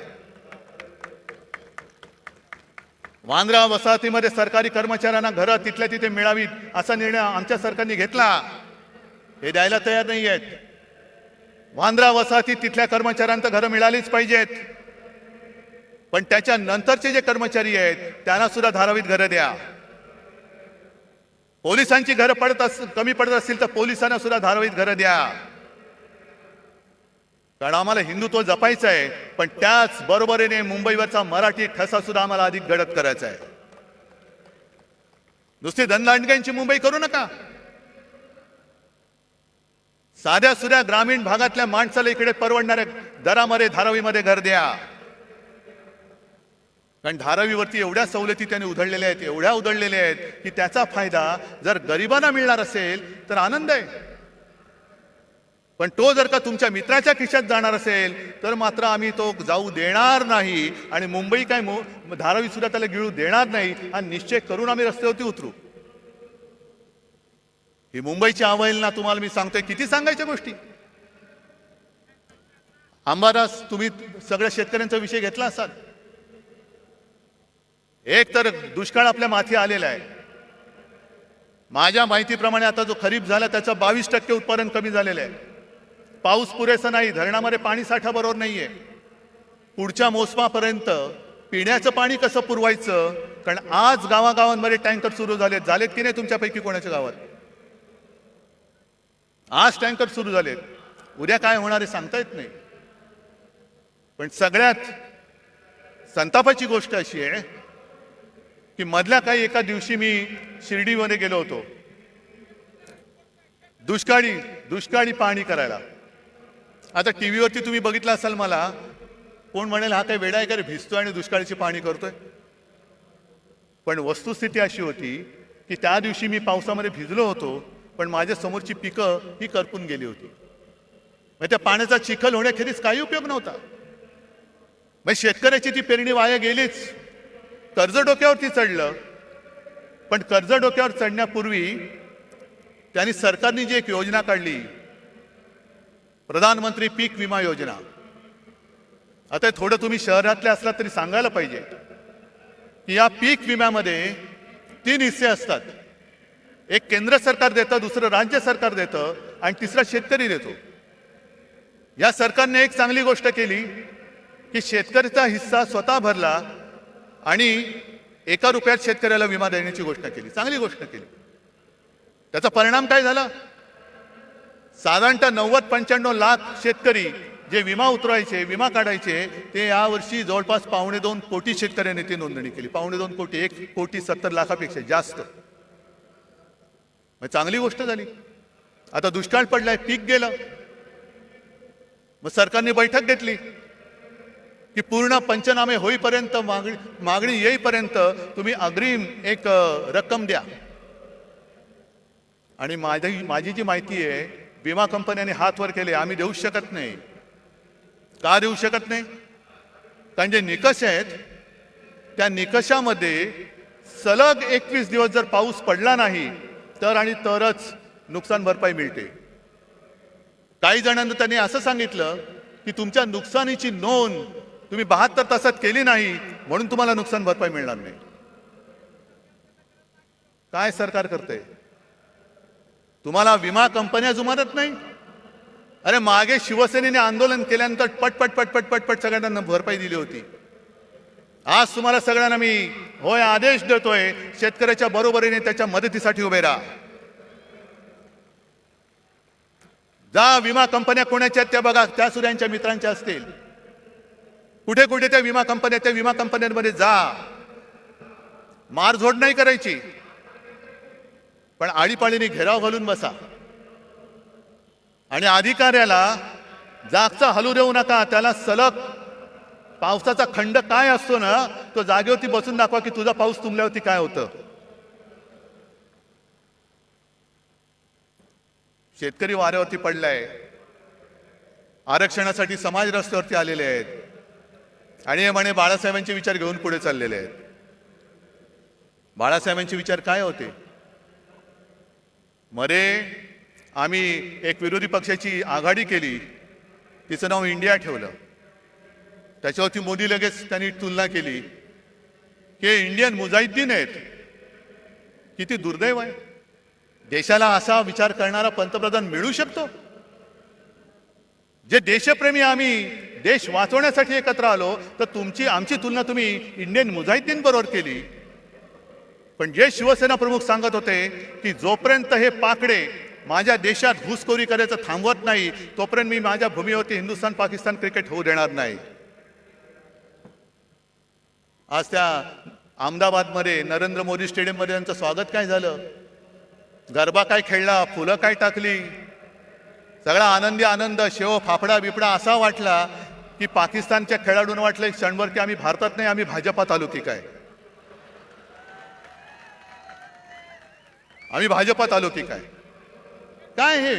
वांद्रा वसाहतीमध्ये सरकारी कर्मचाऱ्यांना घरं तिथल्या तिथे मिळावीत असा निर्णय आमच्या सरकारने घेतला. हे द्यायला तयार नाही आहेत. वांद्रा वसाहतीत तिथल्या कर्मचाऱ्यांना घरं मिळालीच पाहिजेत. पण त्याच्या नंतरचे जे कर्मचारी आहेत त्यांना सुद्धा धारावीत घरं द्या. पोलिसांची घरं कमी पडत असतील तर पोलिसांना सुद्धा धारावीत घरं द्या. कारण आम्हाला हिंदुत्व जपायचं आहे, पण त्याच बरोबरीने मुंबईवरचा मराठी ठसा सुद्धा आम्हाला अधिक गडद करायचा आहे. नुसती धनदांडग्यांची मुंबई करू नका. साध्या सुध्या ग्रामीण भागातल्या माणसाला इकडे परवडणाऱ्या दरामध्ये धारावीमध्ये घर द्या. कारण धारावीवरती एवढ्या सवलती त्यांनी उधळलेल्या आहेत, एवढ्या उधळलेल्या आहेत की त्याचा फायदा जर गरिबांना मिळणार असेल तर आनंद आहे. पण तो जर का तुमच्या मित्राच्या खिशात जाणार असेल तर मात्र आम्ही तो जाऊ देणार नाही. आणि मुंबई काय धारावी सुद्धा त्याला गिळू देणार नाही. हा निश्चय करून आम्ही रस्त्यावरती उतरू. ही मुंबईची अवहेलना तुम्हाला मी सांगतोय. किती सांगायच्या गोष्टी. अंबादास, तुम्ही सगळ्या शेतकऱ्यांचा विषय घेतला असाल. एक तर दुष्काळ आपल्या माथी आलेला आहे. माझ्या माहितीप्रमाणे आता जो खरीप झाला त्याचं 22% उत्पादन कमी झालेलं आहे. पाऊस पुरेसा नाही, धरणामध्ये पाणी साठा बरोबर नाहीये. पुढच्या मोसमापर्यंत पिण्याचं पाणी कसं पुरवायचं. कारण आज गावागावांमध्ये टँकर सुरू झालेत की नाही तुमच्यापैकी कोणाच्या गावात. आज टँकर सुरू झालेत. उद्या काय होणार आहे सांगता येत नाही. पण सगळ्यात संतापाची गोष्ट अशी आहे की मधल्या काही एका दिवशी मी शिर्डीमध्ये गेलो होतो दुष्काळी पाहणी करायला. आता टीव्हीवरती तुम्ही बघितलं असाल, मला कोण म्हणेल हा काही वेडा आहे का रे, भिजतोय आणि दुष्काळाची पाहणी करतोय. पण वस्तुस्थिती अशी होती की त्या दिवशी मी पावसामध्ये भिजलो होतो, पण माझ्या समोरची पिकं ही करपून गेली होती. मग त्या पाण्याचा चिखल होण्याखेरीज काही उपयोग नव्हता. मग शेतकऱ्याची ती पेरणी वाया गेलीच. कर्ज डोक्यावरती चढलं. पण कर्ज डोक्यावर चढण्यापूर्वी त्यांनी सरकारने जी एक योजना काढली, प्रधानमंत्री पीक विमा योजना. आता थोडं तुम्ही शहरातले असला तरी सांगायला पाहिजे की या पीक विम्यामध्ये 3 हिस्से असतात. एक केंद्र सरकार देतं, दुसरं राज्य सरकार देतं आणि तिसरा शेतकरी देतो. या सरकारने एक चांगली गोष्ट केली की शेतकऱ्याचा हिस्सा स्वतः भरला आणि 1 रुपयात शेतकऱ्याला विमा देण्याची घोषणा केली. चांगली गोष्ट केली. त्याचा परिणाम काय झाला. साधारणतः 90-95 लाख शेतकरी जे विमा उतरवायचे, विमा काढायचे, ते यावर्षी जवळपास 2.25 कोटी शेतकऱ्यांनी ती नोंदणी केली. 2.25 कोटी, 1,70,00,000 जास्त. मग चांगली गोष्ट झाली. आता दुष्काळ पडलाय, पीक गेलं. मग सरकारने बैठक घेतली की पूर्ण पंचनामे होईपर्यंत, मागणी येईपर्यंत तुम्ही अग्रिम एक रक्कम द्या. आणि माझी जी माहिती आहे, विमा कंपन्यांनी हात वर केले, आम्ही देऊ शकत नाही. का देऊ शकत नाही. कारण जे निकष आहेत त्या निकषामध्ये सलग 21 दिवस जर पाऊस पडला नाही तर आणि तरच नुकसान भरपाई मिळते. काही जणांना त्यांनी असं सांगितलं की तुमच्या नुकसानीची नोंद तुम्ही 72 तासात केली नाही म्हणून तुम्हाला नुकसान भरपाई मिळणार नाही. काय सरकार करते. तुम्हाला विमा कंपन्या जुमानत नाही अरे मागे शिवसेनेने आंदोलन केल्यानंतर पटपट पटपट पटपट सगळ्यांना भरपाई दिली होती. आज तुम्हाला सगळ्यांना मी होय आदेश देतोय, शेतकऱ्याच्या बरोबरीने त्याच्या मदतीसाठी उभे राहा. जा विमा कंपन्या कोणाच्या त्या बघा, त्या सुद्धा यांच्या मित्रांच्या असतील. कुठे कुठे त्या विमा कंपन्या, त्या विमा कंपन्यांमध्ये जा. मारझोड नाही करायची, पण आळीपाळीने घेराव घालून बसा आणि अधिकाऱ्याला जागचा हलू देऊ नका. त्याला सलग पावसाचा खंड काय असतो ना, तो जागेवरती बसून दाखवा की तुझा पाऊस तुंबल्यावरती काय होतं. शेतकरी वाऱ्यावरती पडलाय, आरक्षणासाठी समाज रस्त्यावरती आलेले आहेत आणि हे म्हणे बाळासाहेबांचे विचार घेऊन पुढे चाललेले आहेत. बाळासाहेबांचे विचार काय होते? मरे आम्ही एक विरोधी पक्षाची आघाडी केली, तिचं नाव इंडिया ठेवलं. त्याच्यावरती मोदी लगेच त्यांनी तुलना केली की इंडियन मुजाहिद्दीन आहेत. किती दुर्दैव आहे, देशाला असा विचार करणारा पंतप्रधान मिळू शकतो. जे देशप्रेमी आम्ही देश वाचवण्यासाठी एकत्र आलो, तर आमची तुलना तुम्ही इंडियन मुजाहिद्दीन बरोबर केली. पण जे शिवसेना प्रमुख सांगत होते की जोपर्यंत हे पाकडे माझ्या देशात घुसखोरी करायचं थांबवत नाही, तोपर्यंत मी माझ्या भूमीवरती हिंदुस्थान पाकिस्तान क्रिकेट होऊ देणार नाही. आज त्या अहमदाबादमध्ये नरेंद्र मोदी स्टेडियममध्ये त्यांचं स्वागत काय झालं, गरबा काय खेळला, फुलं काय टाकली, सगळा आनंदी आनंद, शेव फाफडा बिपडा असा वाटला की पाकिस्तानच्या खेळाडूंना वाटलं क्षणभर की आम्ही भारतात नाही, आम्ही भाजपात आलो की काय, आम्ही भाजपात आलो की काय. काय हे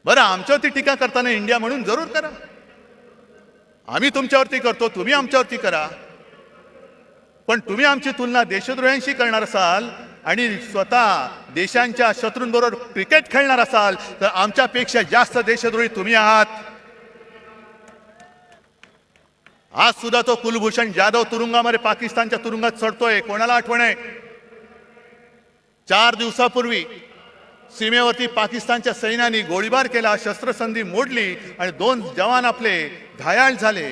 बरं, आमच्यावरती टीका करताना इंडिया म्हणून जरूर करा. आम्ही तुमच्यावरती करतो, तुम्ही आमच्यावरती करा. पण तुम्ही आमची तुलना देशद्रोह्यांशी करणार असाल आणि स्वतः देशांच्या शत्रूंबरोबर क्रिकेट खेळणार असाल, तर आमच्यापेक्षा जास्त देशद्रोही तुम्ही आहात. आज सुद्धा तो कुलभूषण जाधव तुरुंगामध्ये पाकिस्तानच्या तुरुंगात चढतोय. कोणाला आठवण आहे? 4 दिवसापूर्वी सीमेवरती पाकिस्तानच्या सैन्याने गोळीबार केला, शस्त्रसंधी मोडली आणि 2 जवान आपले घायाळ झाले.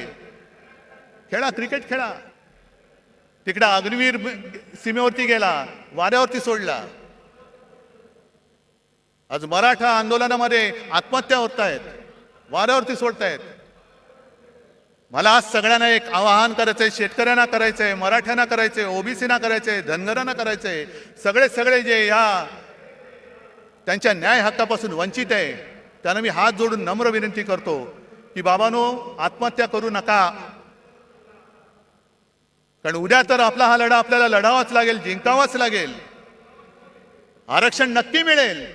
खेळा, क्रिकेट खेळा. तिकडे अग्निवीर सीमेवरती गेला, वाऱ्यावरती सोडला. आज मराठा आंदोलनामध्ये आत्महत्या होत आहेत, वाऱ्यावरती सोडतायत. मला आज सगळ्यांना एक आवाहन करायचंय, शेतकऱ्यांना करायचंय, मराठ्यांना करायचंय, ओबीसीना करायचंय, धनगरांना करायचंय. सगळे जे या त्यांच्या न्याय हक्कापासून वंचित आहे, त्यांना मी हात जोडून नम्र विनंती करतो की बाबांनो, आत्महत्या करू नका. कारण उद्या तर आपला हा लढा आपल्याला लढावाच लागेल, जिंकावाच लागेल. आरक्षण नक्की मिळेल,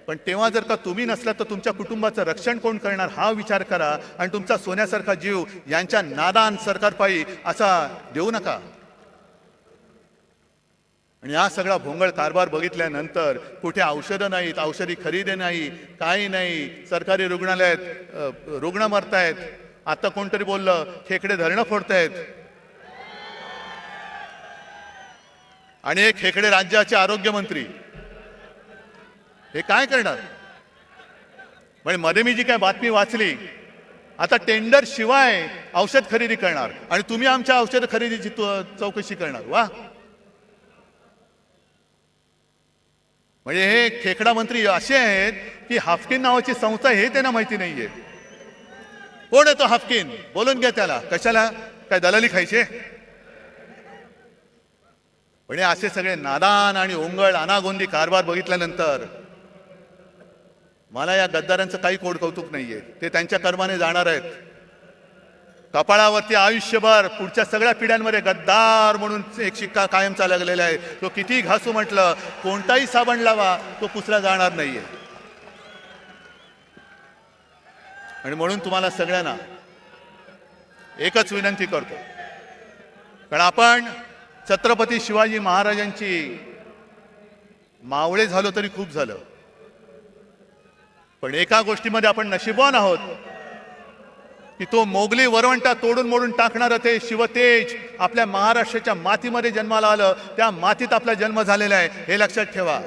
पण तेव्हा जर का तुम्ही नसला तर तुमच्या कुटुंबाचं रक्षण कोण करणार हा विचार करा. आणि तुमचा सोन्यासारखा जीव यांच्या नादान सरकारपायी असा देऊ नका. आणि हा सगळा भोंगळ कारभार बघितल्यानंतर कुठे औषधं नाहीत, औषधी खरेदी नाही, काही नाही. सरकारी रुग्णालयात रुग्ण मरतायत. आता कोणतरी बोललं खेकडे धरणं फोडतायत. आणि एक खेकडे राज्याचे आरोग्यमंत्री हे काय करणार? म्हणजे मध्ये मी जी काय बातमी वाचली, आता टेंडर शिवाय औषध खरेदी करणार आणि तुम्ही आमच्या औषध खरेदीची चौकशी करणार. वा, म्हणजे हे खेकडा मंत्री असे आहेत की हाफकिन नावाची संस्था हे त्यांना माहिती नाहीये. कोण आहे तो हाफकिन? बोलून घ्या त्याला. कशाला? काय दलाली खायचे? म्हणजे असे सगळे नादान आणि ओंगळ अनागोंदी कारभार बघितल्यानंतर मला या गद्दारांचं काही कोड कौतुक नाहीये. ते त्यांच्या कर्माने जाणार आहेत. कपाळावरती आयुष्यभर पुढच्या सगळ्या पिढ्यांमध्ये गद्दार म्हणून एक शिक्का कायम चाललेला आहे. तो किती घासू म्हटलं, कोणताही साबण लावा, तो पुसला जाणार नाहीये. आणि म्हणून तुम्हाला सगळ्यांना एकच विनंती करतो, कारण आपण छत्रपती शिवाजी महाराजांची मावळे झालो तरी खूप झालं. पण एका गोष्टीमध्ये आपण नशीबवान आहोत की तो मोगली वरवंटा तोडून मोडून टाकणारं ते शिवतेज आपल्या महाराष्ट्राच्या मातीमध्ये जन्माला आलं. त्या मातीत आपला जन्म झालेला आहे, हे लक्षात ठेवा.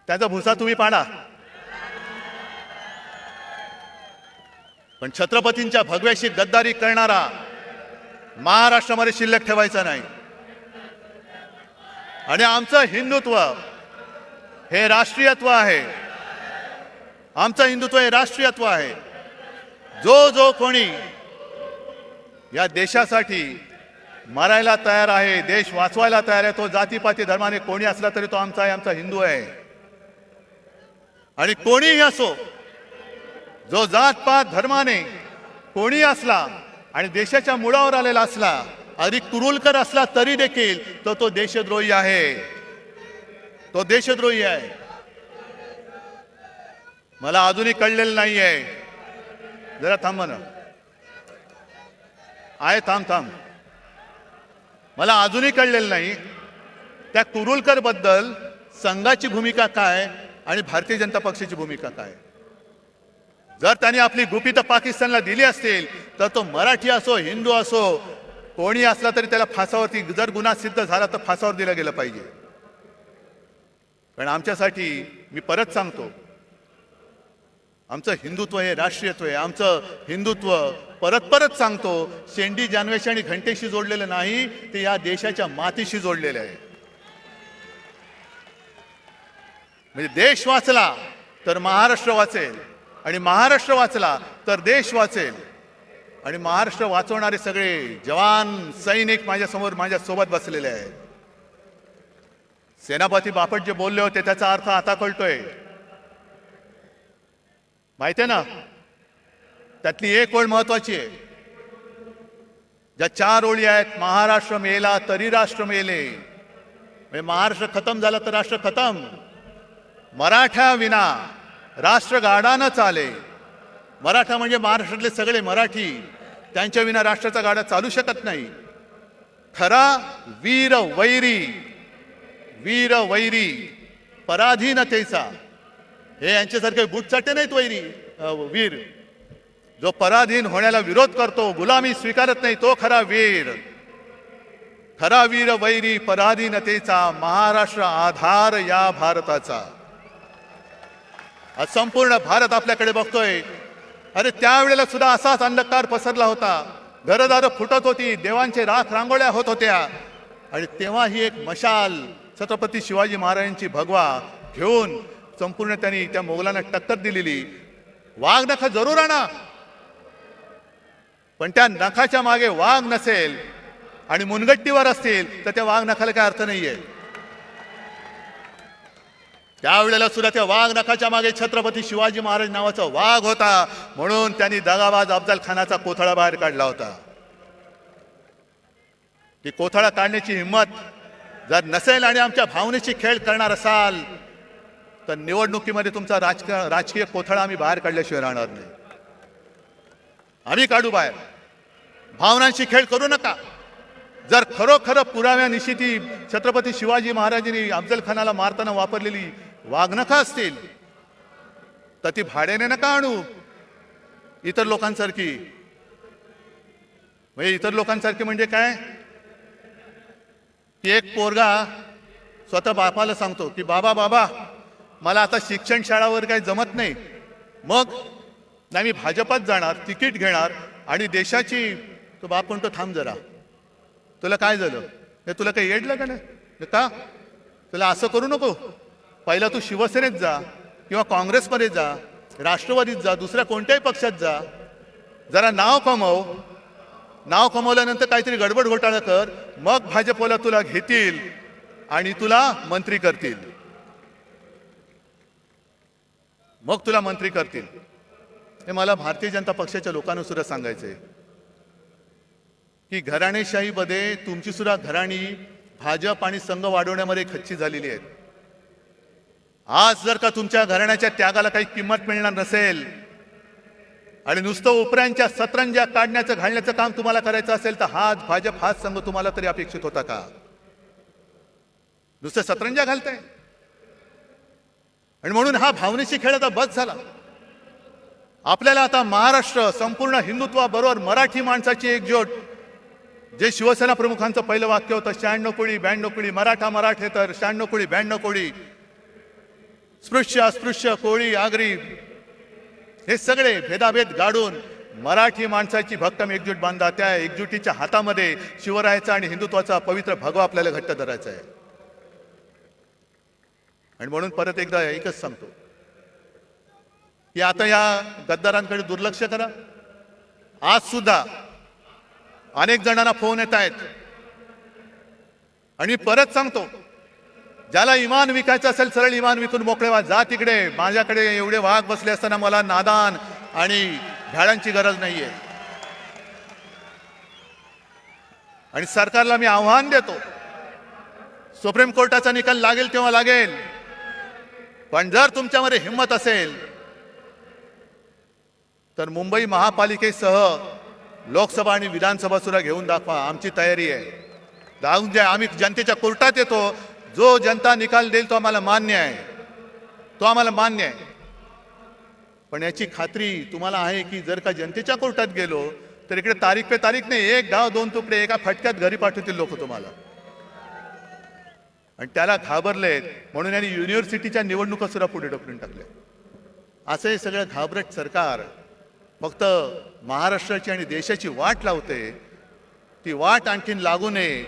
त्याचा भुसा तुम्ही पाडा, पण छत्रपतींच्या भगव्याशी गद्दारी करणारा महाराष्ट्रामध्ये शिल्लक ठेवायचा नाही. आणि आमचं हिंदुत्व हे राष्ट्रीयत्व आहे. आमचं हिंदुत्व हे राष्ट्रीयत्व आहे. जो जो कोणी या देशासाठी मरायला तयार आहे, देश वाचवायला तयार आहे, तो जातीपाती धर्माने कोणी असला तरी तो आमचा आहे, आमचा हिंदू आहे. आणि कोणीही असो, जो जातपात धर्माने कोणी असला आणि देशाच्या मुळावर आलेला असला, अधिक कुरुलकर असला तरी देखील तो देशद्रोही आहे. तो देशद्रोही आहे. मला अजूनही कळलेलं नाही आहे. जरा थांबा ना. आहे, थांब. मला अजूनही कळलेलं नाही त्या कुरुलकर बद्दल संघाची भूमिका काय आणि भारतीय जनता पक्षाची भूमिका काय. जर त्यांनी आपली गुपितं पाकिस्तानला दिली असतील तर तो मराठी असो, हिंदू असो, कोणी असला तरी त्याला फासावरती, जर गुन्हा सिद्ध झाला तर फासावर दिलं गेलं पाहिजे. कारण आमच्यासाठी, मी परत सांगतो, आमचं हिंदुत्व हे राष्ट्रीयत्व आहे. आमचं हिंदुत्व परत सांगतो, शेंडी जानवेशी आणि घंटेशी जोडलेलं नाही, ते या देशाच्या मातीशी जोडलेलं आहे. म्हणजे देश वाचला तर महाराष्ट्र वाचेल, आणि महाराष्ट्र वाचला तर देश वाचेल. आणि महाराष्ट्र वाचवणारे सगळे जवान सैनिक माझ्यासमोर, माझ्यासोबत बसलेले आहेत. सेनापती बापट जे बोलले होते त्याचा अर्थ आता कळतोय. माहिती आहे ना, त्यातली एक ओळ महत्वाची आहे. ज्या 4 ओळी आहेत, महाराष्ट्र मेला तरी राष्ट्र मेले. म्हणजे महाराष्ट्र खतम झाला तर राष्ट्र खतम. मराठा विना राष्ट्र गाडा न चाले. मराठा म्हणजे महाराष्ट्रातले सगळे मराठी, त्यांच्या विना राष्ट्राचा गाडा चालू शकत नाही. खरा वीर वैरी पराधीनतेचा, हे यांच्यासारखे बुटचाटे नाहीत वैरी वीर. जो पराधीन होण्याला विरोध करतो, गुलामी स्वीकारत नाही, तो खरा वीर. खरा वीर वैरी पराधीनतेचा, महाराष्ट्र आधार या भारताचा. आज संपूर्ण भारत आपल्याकडे बघतोय. अरे त्यावेळेला सुद्धा असाच अंधकार पसरला होता. घरदारं फुटत होती, देवांचे राख रांगोळ्या होत होत्या. आणि तेव्हा ही एक मशाल छत्रपती शिवाजी महाराजांची भगवा घेऊन संपूर्ण त्यांनी त्या मोगलांना टक्कर दिलेली. वाघ नख जरूर आणा, पण त्या नखाच्या मागे वाघ नसेल आणि मुनगट्टीवर असतील तर त्या वाघ नखाला काय अर्थ नाहीये. त्यावेळेला सुद्धा त्या वाघ नखाच्या मागे छत्रपती शिवाजी महाराज नावाचा वाघ होता, म्हणून त्यांनी दगाबाज अफजल खानाचा कोथळा बाहेर काढला होता. ती कोथळा काढण्याची हिंमत जर नसेल आणि आमच्या भावनेची खेळ करणार असाल तर निवडणुकीमध्ये तुमचा राजकीय कोथळा आम्ही बाहेर काढल्याशिवाय राहणार नाही. आम्ही काढू बाहेर. भावनांशी खेळ करू नका. जर खरोखर पुराव्यानिशी ती छत्रपती शिवाजी महाराजांनी अफजल खानाला मारताना वापरलेली वाघनखं असतील तर ती भाड्याने नका आणू इतर लोकांसारखी. म्हणजे इतर लोकांसारखी म्हणजे काय, की एक पोरगा स्वतः बापाला सांगतो की बाबा मला आता शिक्षण शाळावर काही जमत नाही, मग नाही मी भाजपात जाणार, तिकीट घेणार आणि देशाची. तो बाप म्हणतो थांब जरा, तुला काय झालं, हे तुला काही येडलं का नाही का, तुला असं करू नको. पहिला तू शिवसेनेत जा किंवा काँग्रेसमध्ये जा, राष्ट्रवादीत जा, दुसऱ्या कोणत्याही पक्षात जा, जरा नाव कमव. नाव कमवल्यानंतर काहीतरी गडबड घोटाळा कर, मग भाजपला तुला घेतील आणि तुला मंत्री करतील. मग तुला मंत्री करतील. हे मला भारतीय जनता पक्षाच्या लोकांना सुद्धा सांगायचंय की घराणेशाहीमध्ये तुमची सुद्धा घराणी भाजप आणि संघ वाढवण्यामध्ये खच्ची झालेली आहेत. आज जर का तुमच्या घराण्याच्या त्यागाला काही किंमत मिळणार नसेल आणि नुसतं उपऱ्यांच्या सतरंज्या काढण्याचं घालण्याचं काम तुम्हाला करायचं असेल तर हाच भाजप, हाच संघ तुम्हाला तरी अपेक्षित होता का. नुसतं सतरंज्या घालताय. आणि म्हणून हा भावनेशी खेळ आता बस झाला. आपल्याला आता महाराष्ट्र संपूर्ण हिंदुत्वाबरोबर मराठी माणसाची एकजूट, जे शिवसेना प्रमुखांचं पहिलं वाक्य होतं 96 कोळी 92 कोळी, मराठा मराठेतर 96 कोळी 92 कोळी, स्पृश्य अस्पृश्य कोळी आगरी हे सगळे भेदाभेद गाडून मराठी माणसाची भक्कम एकजूट बांधा. त्या एकजुटीच्या हातामध्ये शिवरायाचा आणि हिंदुत्वाचा पवित्र भगवा आपल्याला घट्ट धरायचा आहे. आणि म्हणून परत एकदा एकच सांगतो की आता या गद्दारांकडे दुर्लक्ष करा. आज सुद्धा अनेक जणांना फोन येत आहेत आणि परत सांगतो, ज्याला इमान विकायचं असेल सरळ इमान विकून मोकळे व्हा. जा तिकडे, माझ्याकडे एवढे वाघ बसले असताना मला नादान आणि भ्याडांची गरज नाहीये. आणि सरकारला मी आव्हान देतो, सुप्रीम कोर्टाचा निकाल लागेल तेव्हा लागेल, पण जर तुमच्यामध्ये हिंमत असेल तर मुंबई महापालिकेसह लोकसभा आणि विधानसभा सुद्धा घेऊन दाखवा. आमची तयारी आहे. जाऊन द्या, आम्ही जनतेच्या कोर्टात येतो. जो जनता निकाल देईल तो आम्हाला मान्य आहे, तो आम्हाला मान्य आहे. पण याची खात्री तुम्हाला आहे की जर का जनतेच्या कोर्टात गेलो तर इकडे तारीख पे तारीख नाही, एक गाव दोन तुकडे एका फटक्यात घरी पाठवतील लोक तुम्हाला. आणि त्याला घाबरलेत म्हणून यांनी युनिव्हर्सिटीच्या निवडणुका सुद्धा पुढे ढकलून टाकल्या. असं हे सगळं घाबरट सरकार फक्त महाराष्ट्राची आणि देशाची वाट लावते. ती वाट आणखीन लागू नये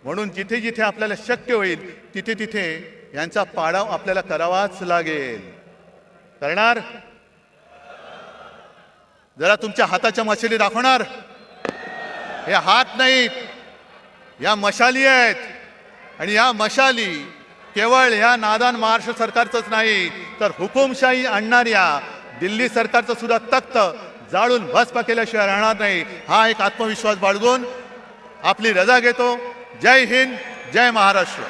म्हणून जिथे जिथे आपल्याला शक्य होईल तिथे तिथे यांचा पाडाव आपल्याला करावाच लागेल. करणार? जरा तुमच्या हाताच्या मशाली दाखवणार? हे हात नाहीत, या मशाली आहेत. आणि या मशाली केवळ ह्या नादान महाराष्ट्र सरकारचंच नाही तर हुकुमशाही आणणाऱ्या दिल्ली सरकारचं सुद्धा तख्त जाळून भस्म केल्याशिवाय राहणार नाही. हा एक आत्मविश्वास बाळगून आपली रजा घेतो. जय हिंद, जय महाराष्ट्र.